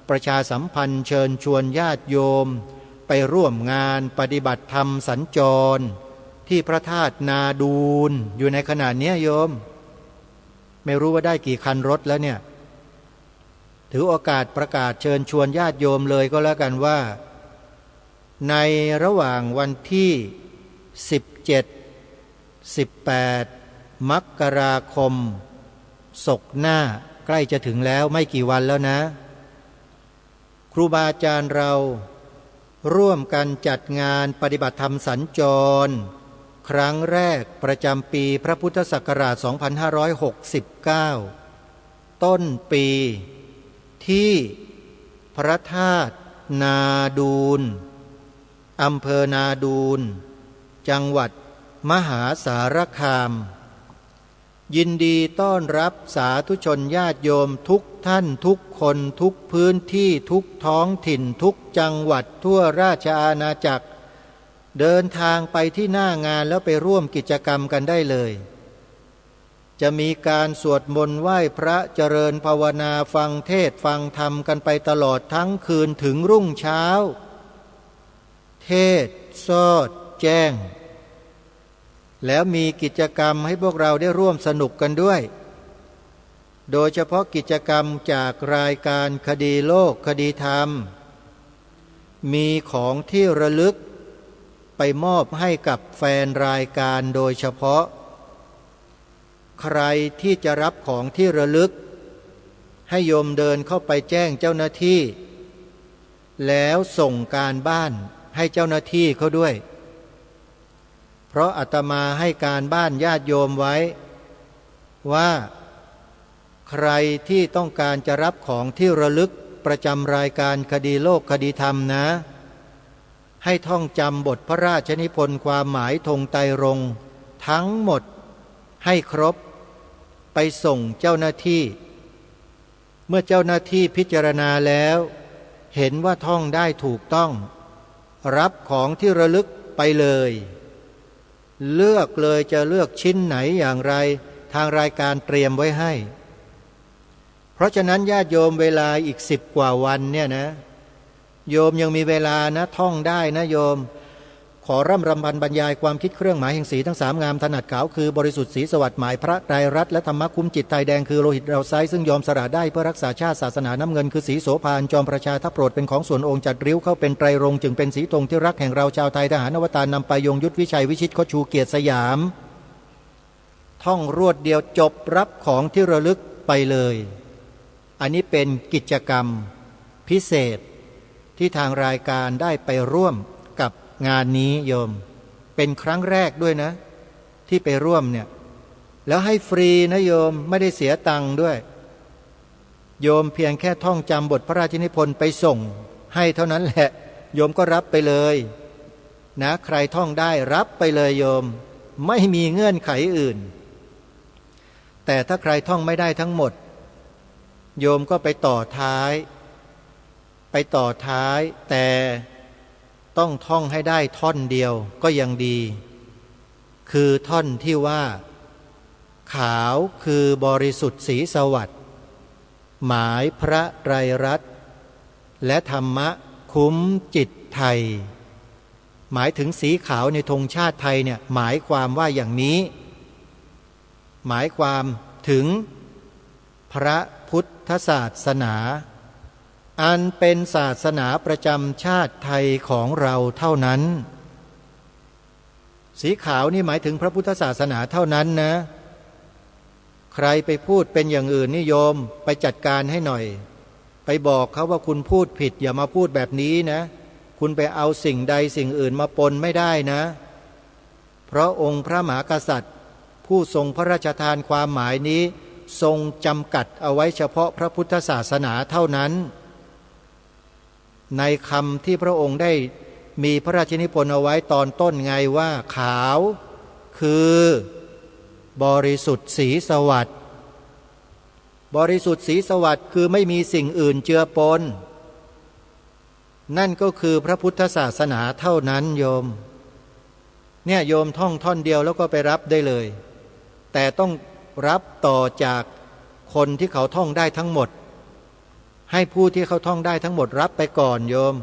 ประชาสัมพันธ์เชิญชวนญาติโยมไปร่วมงานปฏิบัติธรรมสัญจรที่พระธาตุนาดูลอยู่ในขณะนี้โยมไม่รู้ว่าได้กี่คันรถแล้วเนี่ยถือโอกาสประกาศเชิญชวนญาติโยมเลยก็แล้วกันว่าในระหว่างวันที่17-18 มกราคมศกหน้าใกล้จะถึงแล้วไม่กี่วันแล้วนะครูบาอาจารย์เราร่วมกันจัดงานปฏิบัติธรรมสัญจรครั้งแรกประจำปีพระพุทธศักราช 2569 ต้นปีที่พระธาตุนาดูลอำเภอนาดูลจังหวัดมหาสารคามยินดีต้อนรับสาธุชนญาติโยมทุกท่านทุกคนทุกพื้นที่ทุกท้องถิ่นทุกจังหวัดทั่วราชอาณาจักรเดินทางไปที่หน้างานแล้วไปร่วมกิจกรรมกันได้เลยจะมีการสวดมนต์ไหว้พระเจริญภาวนาฟังเทศฟังธรรมกันไปตลอดทั้งคืนถึงรุ่งเช้าเทศสอดแจ้งแล้วมีกิจกรรมให้พวกเราได้ร่วมสนุกกันด้วยโดยเฉพาะกิจกรรมจากรายการคดีโลกคดีธรรมมีของที่ระลึกไปมอบให้กับแฟนรายการโดยเฉพาะใครที่จะรับของที่ระลึกให้โยมเดินเข้าไปแจ้งเจ้าหน้าที่แล้วส่งการบ้านให้เจ้าหน้าที่เขาด้วยเพราะอาตมาให้การบ้านญาติโยมไว้ว่าใครที่ต้องการจะรับของที่ระลึกประจำรายการคดีโลกคดีธรรมนะให้ท่องจำบทพระราชนิพนธ์ความหมายธงไตรรงค์ทั้งหมดให้ครบไปส่งเจ้าหน้าที่เมื่อเจ้าหน้าที่พิจารณาแล้วเห็นว่าท่องได้ถูกต้องรับของที่ระลึกไปเลยเลือกเลยจะเลือกชิ้นไหนอย่างไรทางรายการเตรียมไว้ให้ ราะฉะนั้นญาติโยมเวลาอีก10 กว่าวันเนี่ยนะโยมยังมีเวลานะท่องได้นะโยมขอร่ำรำพันบรรยายความคิดเครื่องหมายแห่งสีทั้ง3งามถนัดขาวคือบริสุทธิ์สีสวัสดิ์หมายพระไตรรัตน์และธรรมะคุ้มจิตไทยแดงคือโลหิตเราไซซึ่งยอมสละได้เพื่อรักษาชาติศาสนาน้ำเงินคือสีโสภารจอมประชาถ้าโปรดเป็นของส่วนองค์จัดริ้วเข้าเป็นไตรรงค์จึงเป็นสีธงที่รักแห่งเราชาวไทยทหารอวตารนำไปยงยุทธวิชัยวิชิตคดชูเกียรติสยามท่องรวดเดียวจบรับของที่ระลึกไปเลยอันนี้เป็นกิจกรรมพิเศษที่ทางรายการได้ไปร่วมกับงานนี้โยมเป็นครั้งแรกด้วยนะที่ไปร่วมเนี่ยแล้วให้ฟรีนะโยมไม่ได้เสียตังค์ด้วยโยมเพียงแค่ท่องจำบทพระราชนิพนธ์ไปส่งให้เท่านั้นแหละโยมก็รับไปเลยนะใครท่องได้รับไปเลยโยมไม่มีเงื่อนไขอื่นแต่ถ้าใครท่องไม่ได้ทั้งหมดโยมก็ไปต่อท้ายแต่ต้องท่องให้ได้ท่อนเดียวก็ยังดีคือท่อนที่ว่าขาวคือบริสุทธิ์สีสวัสดิ์หมายพระไตรรัตน์และธรรมะคุ้มจิตไทยหมายถึงสีขาวในธงชาติไทยเนี่ยหมายความว่าอย่างนี้หมายความถึงพระพุทธศาสนาอันเป็นศาสนาประจำชาติไทยของเราเท่านั้นสีขาวนี่หมายถึงพระพุทธศาสนาเท่านั้นนะใครไปพูดเป็นอย่างอื่นนิยมไปจัดการให้หน่อยไปบอกเขาว่าคุณพูดผิดอย่ามาพูดแบบนี้นะคุณไปเอาสิ่งใดสิ่งอื่นมาปนไม่ได้นะเพราะองค์พระมหากษัตริย์ผู้ทรงพระราชทานความหมายนี้ทรงจำกัดเอาไว้เฉพาะพระพุทธศาสนาเท่านั้นในคำที่พระองค์ได้มีพระราชนิพนธ์เอาไว้ตอนต้นไงว่าขาวคือบริสุทธิ์สีสวัสดิ์บริสุทธิ์สีสวัสดิ์คือไม่มีสิ่งอื่นเจือปนนั่นก็คือพระพุทธศาสนาเท่านั้นโยมเนี่ยโยมท่องท่อนเดียวแล้วก็ไปรับได้เลยแต่ต้องรับต่อจากคนที่เขาท่องได้ทั้งหมดให้ผู้ที่เขาท่องได้ทั้งหมดรับไปก่อนโยม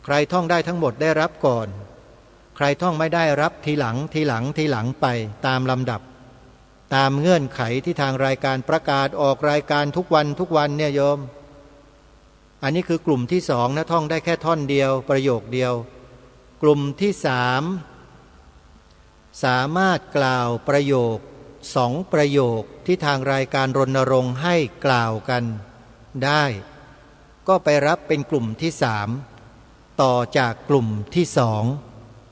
ใครท่องได้ทั้งหมดได้รับก่อนใครท่องไม่ได้รับทีหลังไปตามลำดับตามเงื่อนไขที่ทางรายการประกาศออกรายการทุกวันเนี่ยโยมอันนี้คือกลุ่มที่สองนะท่องได้แค่ท่อนเดียวประโยคเดียวกลุ่มที่สามสามารถกล่าวประโยค2 ประโยคที่ทางรายการรณรงค์ให้กล่าวกันได้ก็ไปรับเป็นกลุ่มที่3ต่อจากกลุ่มที่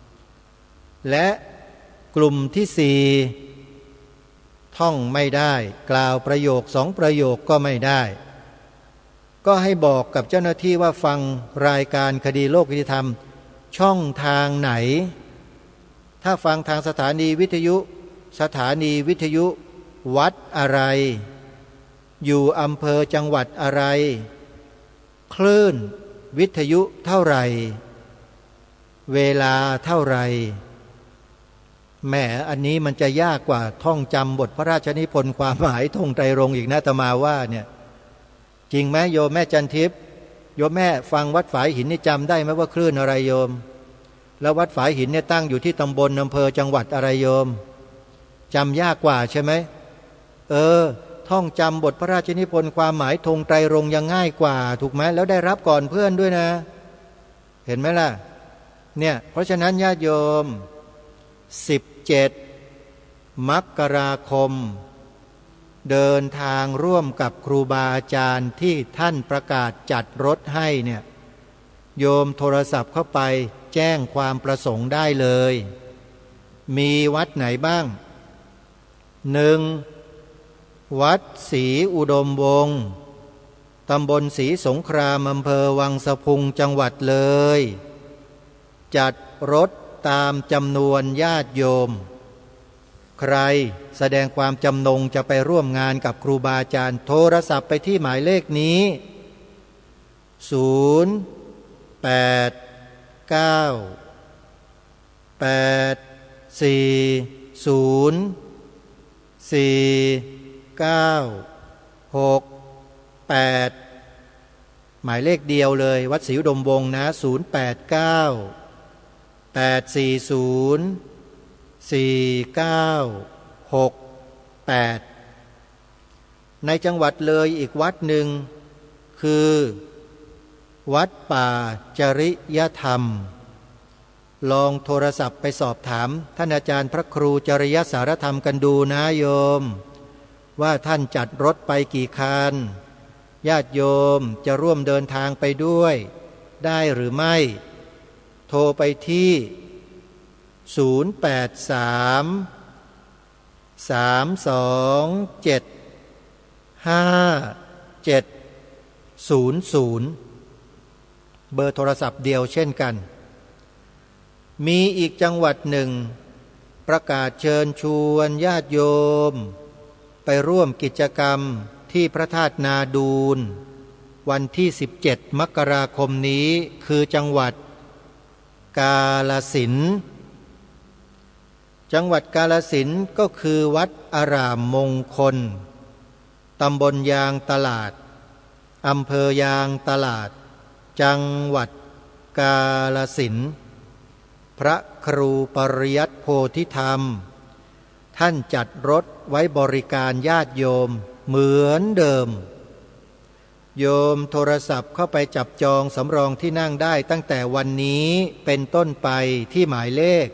2และกลุ่มที่4ท่องไม่ได้กล่าวประโยค2 ประโยคก็ไม่ได้ก็ให้บอกกับเจ้าหน้าที่ว่าฟังรายการคดีโลกยุติธรรมช่องทางไหนถ้าฟังทางสถานีวิทยุวัดอะไรอยู่อำเภอจังหวัดอะไรคลื่นวิทยุเท่าไหร่เวลาเท่าไหร่แหมอันนี้มันจะยากกว่าท่องจำบทพระราชนิพนธ์ความหมายธงไตรรงค์อีกนะอาตมาว่าเนี่ยจริงไหมโยมแม่จันทิพย์โยมแม่ฟังวัดฝายหินนี่จำได้ไหมว่าคลื่นอะไรโยมแล้ววัดฝายหินเนี่ยตั้งอยู่ที่ตำบลอำเภอจังหวัดอะไรโยมจำยากกว่าใช่ไหมท่องจำบทพระราชนิพนธ์ความหมายธงไตรรงค์ยังง่ายกว่าถูกไหมแล้วได้รับก่อนเพื่อนด้วยนะเห็นไหมล่ะเนี่ยเพราะฉะนั้นญาติโยม17 มกราคมเดินทางร่วมกับครูบาอาจารย์ที่ท่านประกาศจัดรถให้เนี่ยโยมโทรศัพท์เข้าไปแจ้งความประสงค์ได้เลยมีวัดไหนบ้าง1วัดศรีอุดมวงศ์ตำบลศรีสงครามอำเภอวังสะพุงจังหวัดเลยจัดรถตามจำนวนญาติโยมใครแสดงความจำนงจะไปร่วมงานกับครูบาอาจารย์โทรศัพท์ไปที่หมายเลขนี้089 840 4969 หมายเลขเดียวเลยวัดศรีอุดมวงศ์นะ0898404968ในจังหวัดเลยอีกวัดหนึ่งคือวัดป่าจริยธรรมลองโทรศัพท์ไปสอบถามท่านอาจารย์พระครูจริยสารธรรมกันดูนะโยมว่าท่านจัดรถไปกี่คันญาติโยมจะร่วมเดินทางไปด้วยได้หรือไม่โทรไปที่0833275700เบอร์โทรศัพท์เดียวเช่นกันมีอีกจังหวัดหนึ่งประกาศเชิญชวนญาติโยมไปร่วมกิจกรรมที่พระธาตุนาดูลวันที่17 มกราคมนี้คือจังหวัดกาฬสินธุ์จังหวัดกาฬสินธุ์ก็คือวัดอารามมงคลตำบลยางตลาดอำเภอยางตลาดจังหวัดกาฬสินธุ์พระครูปริยัติโพธิธรรมท่านจัดรถไว้บริการญาติโยมเหมือนเดิมโยมโทรศัพท์เข้าไปจับจองสำรองที่นั่งได้ตั้งแต่วันนี้เป็นต้นไปที่หมายเลข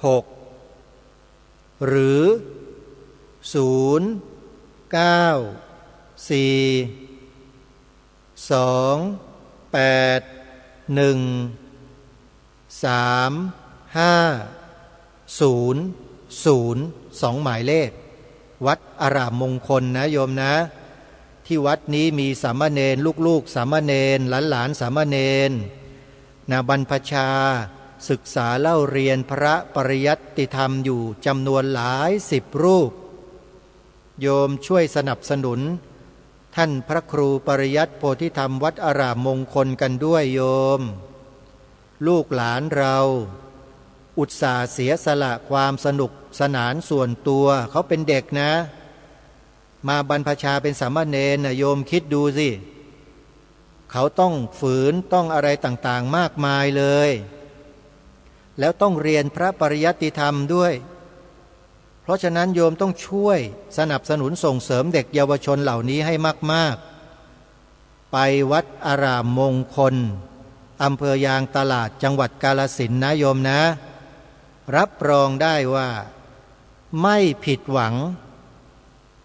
08403446หรือ0942813500 หมายเลขวัดอารามมงคลนะโยมนะที่วัดนี้มีสามเณรลูกๆสามเณรหลานๆสามเณรบรรพชาศึกษาเล่าเรียนพระปริยัติธรรมอยู่จำนวนหลาย10 รูปโยมช่วยสนับสนุนท่านพระครูปริยัติโพธิธรรมวัดอารามมงคลกันด้วยโยมลูกหลานเราอุตส่าห์เสียสละความสนุกสนานส่วนตัวเขาเป็นเด็กนะมาบรรพชาเป็นสามเณรนะโยมคิดดูสิเขาต้องฝืนต้องอะไรต่างๆมากมายเลยแล้วต้องเรียนพระปริยัติธรรมด้วยเพราะฉะนั้นโยมต้องช่วยสนับสนุนส่งเสริมเด็กเยาวชนเหล่านี้ให้มากๆไปวัดอารามมงคลอำเภอยางตลาดจังหวัดกาฬสินธุ์นะโยมนะรับรองได้ว่าไม่ผิดหวัง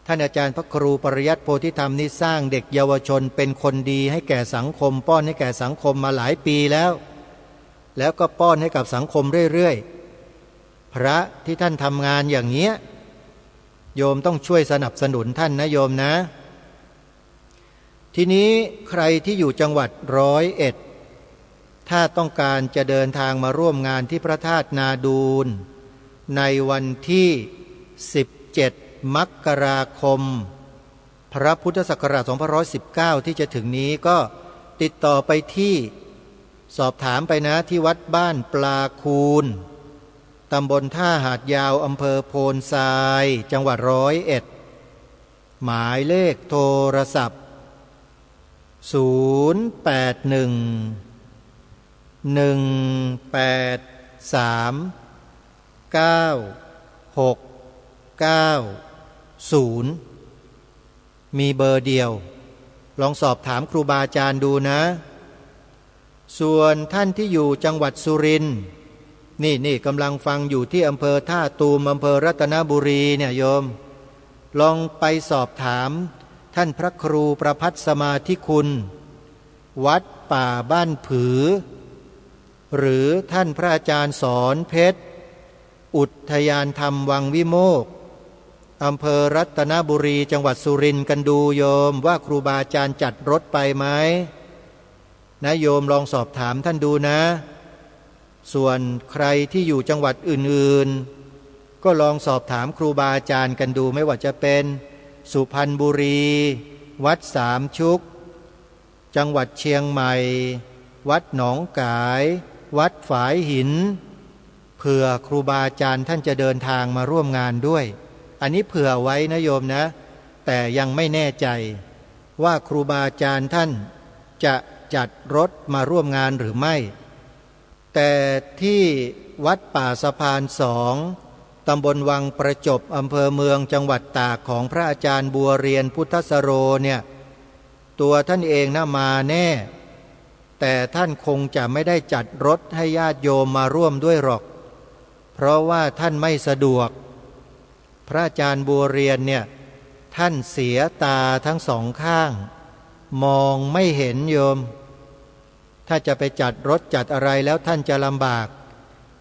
ท่านอาจารย์พระครูปริยัติโพธิธรรมนี้สร้างเด็กเยาวชนเป็นคนดีให้แก่สังคมป้อนให้แก่สังคมมาหลายปีแล้วก็ป้อนให้กับสังคมเรื่อยๆพระที่ท่านทำงานอย่างเนี้ยโยมต้องช่วยสนับสนุนท่านนะโยมนะทีนี้ใครที่อยู่จังหวัด101ถ้าต้องการจะเดินทางมาร่วมงานที่พระธาตุนาดูลในวันที่17 มกราคมพระพุทธศักราช2519ที่จะถึงนี้ก็ติดต่อไปที่สอบถามไปนะที่วัดบ้านปลาคูนตำบลท่าหาดยาวอำเภอโพนทรายจังหวัด101หมายเลขโทรศัพท์0818396690มีเบอร์เดียวลองสอบถามครูบาอาจารย์ดูนะส่วนท่านที่อยู่จังหวัดสุรินทร์นี่กำลังฟังอยู่ที่อำเภอท่าตูมอำเภอรัตนบุรีเนี่ยโยมลองไปสอบถามท่านพระครูประภัสสมาธิคุณวัดป่าบ้านผือหรือท่านพระอาจารย์สอนเพชรอุทยานธรรมวังวิโมกข์อำเภอรัตนบุรีจังหวัดสุรินทร์กันดูโยมว่าครูบาอาจารย์จัดรถไปไหมนะโยมลองสอบถามท่านดูนะส่วนใครที่อยู่จังหวัดอื่นๆก็ลองสอบถามครูบาอาจารย์กันดูไม่ว่าจะเป็นสุพรรณบุรีวัดสามชุก จังหวัดเชียงใหม่ วัดหนองกาย วัดฝายหินเผื่อครูบาอาจารย์ท่านจะเดินทางมาร่วมงานด้วยอันนี้เผื่อไว้นะโยมนะแต่ยังไม่แน่ใจว่าครูบาอาจารย์ท่านจะจัดรถมาร่วมงานหรือไม่แต่ที่วัดป่าสะพานสองตำบลวังประจบอำเภอเมืองจังหวัดตากของพระอาจารย์บัวเรียนพุทธสโรเนี่ยตัวท่านเองน่ามาแน่แต่ท่านคงจะไม่ได้จัดรถให้ญาติโยมมาร่วมด้วยหรอกเพราะว่าท่านไม่สะดวกพระอาจารย์บัวเรียนเนี่ยท่านเสียตาทั้งสองข้างมองไม่เห็นโยมถ้าจะไปจัดรถจัดอะไรแล้วท่านจะลำบาก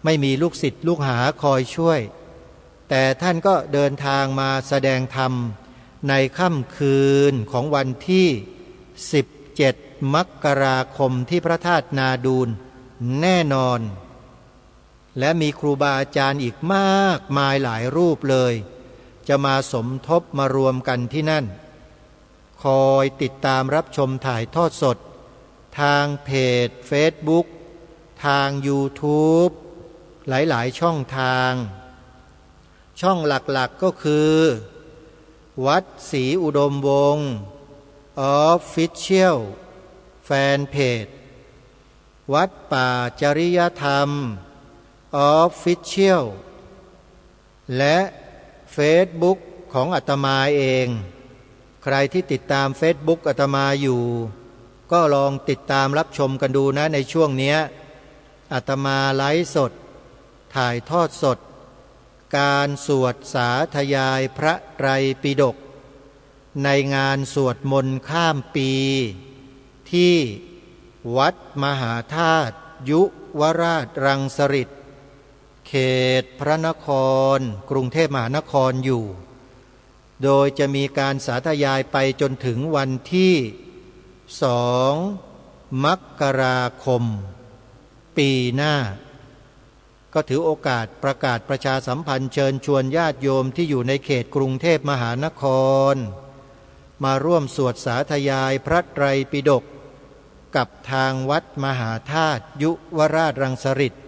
ไม่มีลูกศิษย์ลูกหาคอยช่วยแต่ท่านก็เดินทางมาแสดงธรรมในค่ำคืนของวันที่17 มกราคมที่พระธาตุนาดูลแน่นอนและมีครูบาอาจารย์อีกมากมายหลายรูปเลยจะมาสมทบมารวมกันที่นั่นคอยติดตามรับชมถ่ายทอดสดทางเพจ Facebook ทาง YouTube หลายๆช่องทางช่องหลักๆก็คือวัดศรีอุดมวงศ์ Official แฟนเพจวัดป่าจริยธรรม Official และ Facebook ของอาตมาเองใครที่ติดตาม Facebook อาตมาอยู่ก็ลองติดตามรับชมกันดูนะในช่วงนี้อาตมาไลฟ์สดถ่ายทอดสดการสวดสาธยายพระไตรปิฎกในงานสวดมนต์ข้ามปีที่วัดมหาธาตุยุวราชรังสฤษฎ์เขตพระนครกรุงเทพมหานครอยู่โดยจะมีการสาธยายไปจนถึงวันที่2 มกราคมปีหน้าก็ถือโอกาสประกาศประชาสัมพันธ์เชิญชวนญาติโยมที่อยู่ในเขตกรุงเทพมหานครมาร่วมสวดสาธยายพระไตรปิฎกกับทางวัดมหาธาตุยุวราชรังสฤษฎ์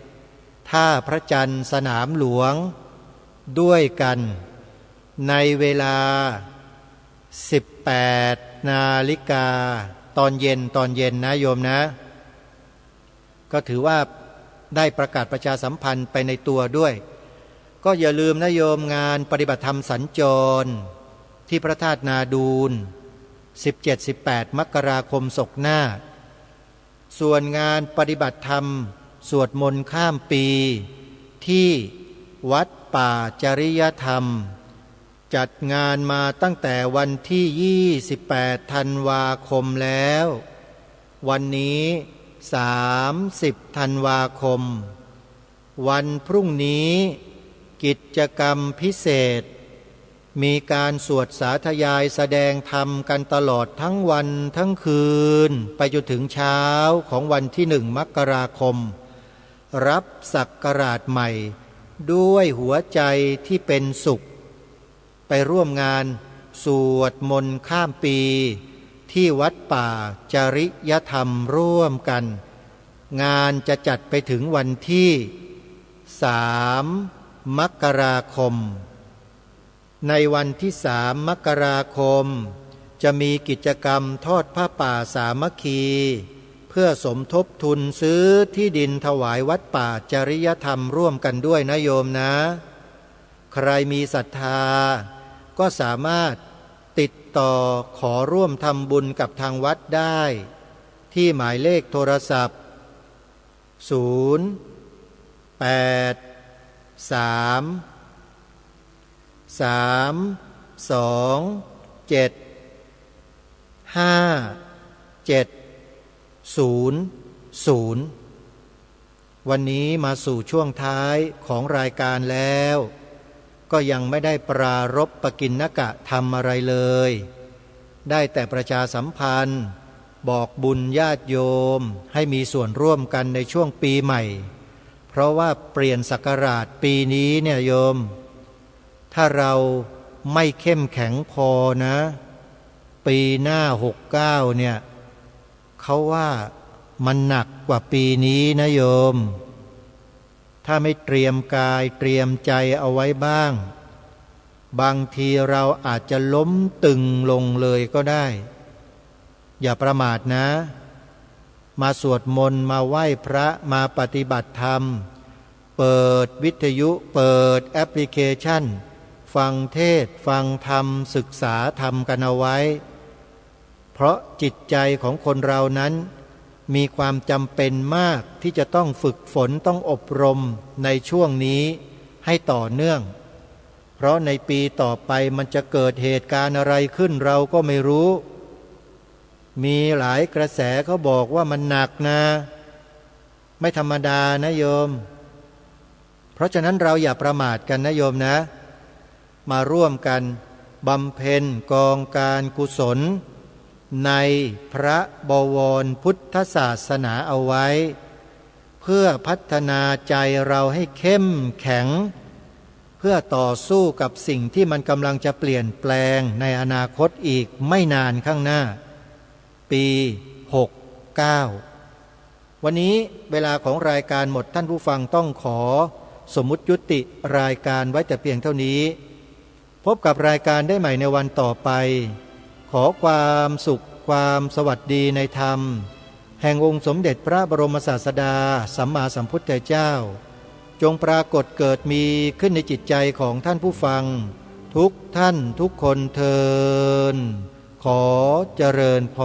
ท่าพระจันทร์สนามหลวงด้วยกันในเวลา18 นาฬิกาตอนเย็นนะโยมนะก็ถือว่าได้ประกาศประชาสัมพันธ์ไปในตัวด้วยก็อย่าลืมนะโยมงานปฏิบัติธรรมสัญจรที่พระธาตุนาดูล 17-18 มกราคมศกหน้าส่วนงานปฏิบัติธรรมสวดมนต์ข้ามปีที่วัดป่าจริยธรรมจัดงานมาตั้งแต่วันที่28 ธันวาคมแล้ววันนี้30 ธันวาคมวันพรุ่งนี้กิจกรรมพิเศษมีการสวดสาธยายแสดงธรรมกันตลอดทั้งวันทั้งคืนไปจนถึงเช้าของวันที่1 มกราคมรับศักราชใหม่ด้วยหัวใจที่เป็นสุขไปร่วมงานสวดมนต์ข้ามปีที่วัดป่าจริยธรรมร่วมกันงานจะจัดไปถึงวันที่3 มกราคมในวันที่3 มกราคมจะมีกิจกรรมทอดผ้าป่าสามัคคีเพื่อสมทบทุนซื้อที่ดินถวายวัดป่าจริยธรรมร่วมกันด้วยนะโยมนะใครมีศรัทธาก็สามารถติดต่อขอร่วมทำบุญกับทางวัดได้ที่หมายเลขโทรศัพท์วันนี้มาสู่ช่วงท้ายของรายการแล้วก็ยังไม่ได้ปรารภปกิณกะทำอะไรเลยได้แต่ประชาสัมพันธ์บอกบุญญาติโยมให้มีส่วนร่วมกันในช่วงปีใหม่เพราะว่าเปลี่ยนศักราชปีนี้เนี่ยโยมถ้าเราไม่เข้มแข็งพอนะปีหน้า69เนี่ย เขาว่ามันหนักกว่าปีนี้นะโยมถ้าไม่เตรียมกายเตรียมใจเอาไว้บ้างบางทีเราอาจจะล้มตึงลงเลยก็ได้อย่าประมาทนะมาสวดมนต์มาไหว้พระมาปฏิบัติธรรมเปิดวิทยุเปิดแอปพลิเคชันฟังเทศฟังธรรมศึกษาธรรมกันเอาไว้เพราะจิตใจของคนเรานั้นมีความจำเป็นมากที่จะต้องฝึกฝนต้องอบรมในช่วงนี้ให้ต่อเนื่องเพราะในปีต่อไปมันจะเกิดเหตุการณ์อะไรขึ้นเราก็ไม่รู้มีหลายกระแสเขาบอกว่ามันหนักนะไม่ธรรมดานะโยมเพราะฉะนั้นเราอย่าประมาทกันนะโยมนะมาร่วมกันบำเพ็ญกองการกุศลในพระบวรพุทธศาสนาเอาไว้เพื่อพัฒนาใจเราให้เข้มแข็งเพื่อต่อสู้กับสิ่งที่มันกำลังจะเปลี่ยนแปลงในอนาคตอีกไม่นานข้างหน้าปี69วันนี้เวลาของรายการหมดท่านผู้ฟังต้องขอสมมุติยุติรายการไว้แต่เพียงเท่านี้พบกับรายการได้ใหม่ในวันต่อไปขอความสุขความสวัสดีในธรรมแห่งองค์สมเด็จพระบรมศาสดาสัมมาสัมพุทธเจ้าจงปรากฏเกิดมีขึ้นในจิตใจของท่านผู้ฟังทุกท่านทุกคนเทอญขอเจริญพร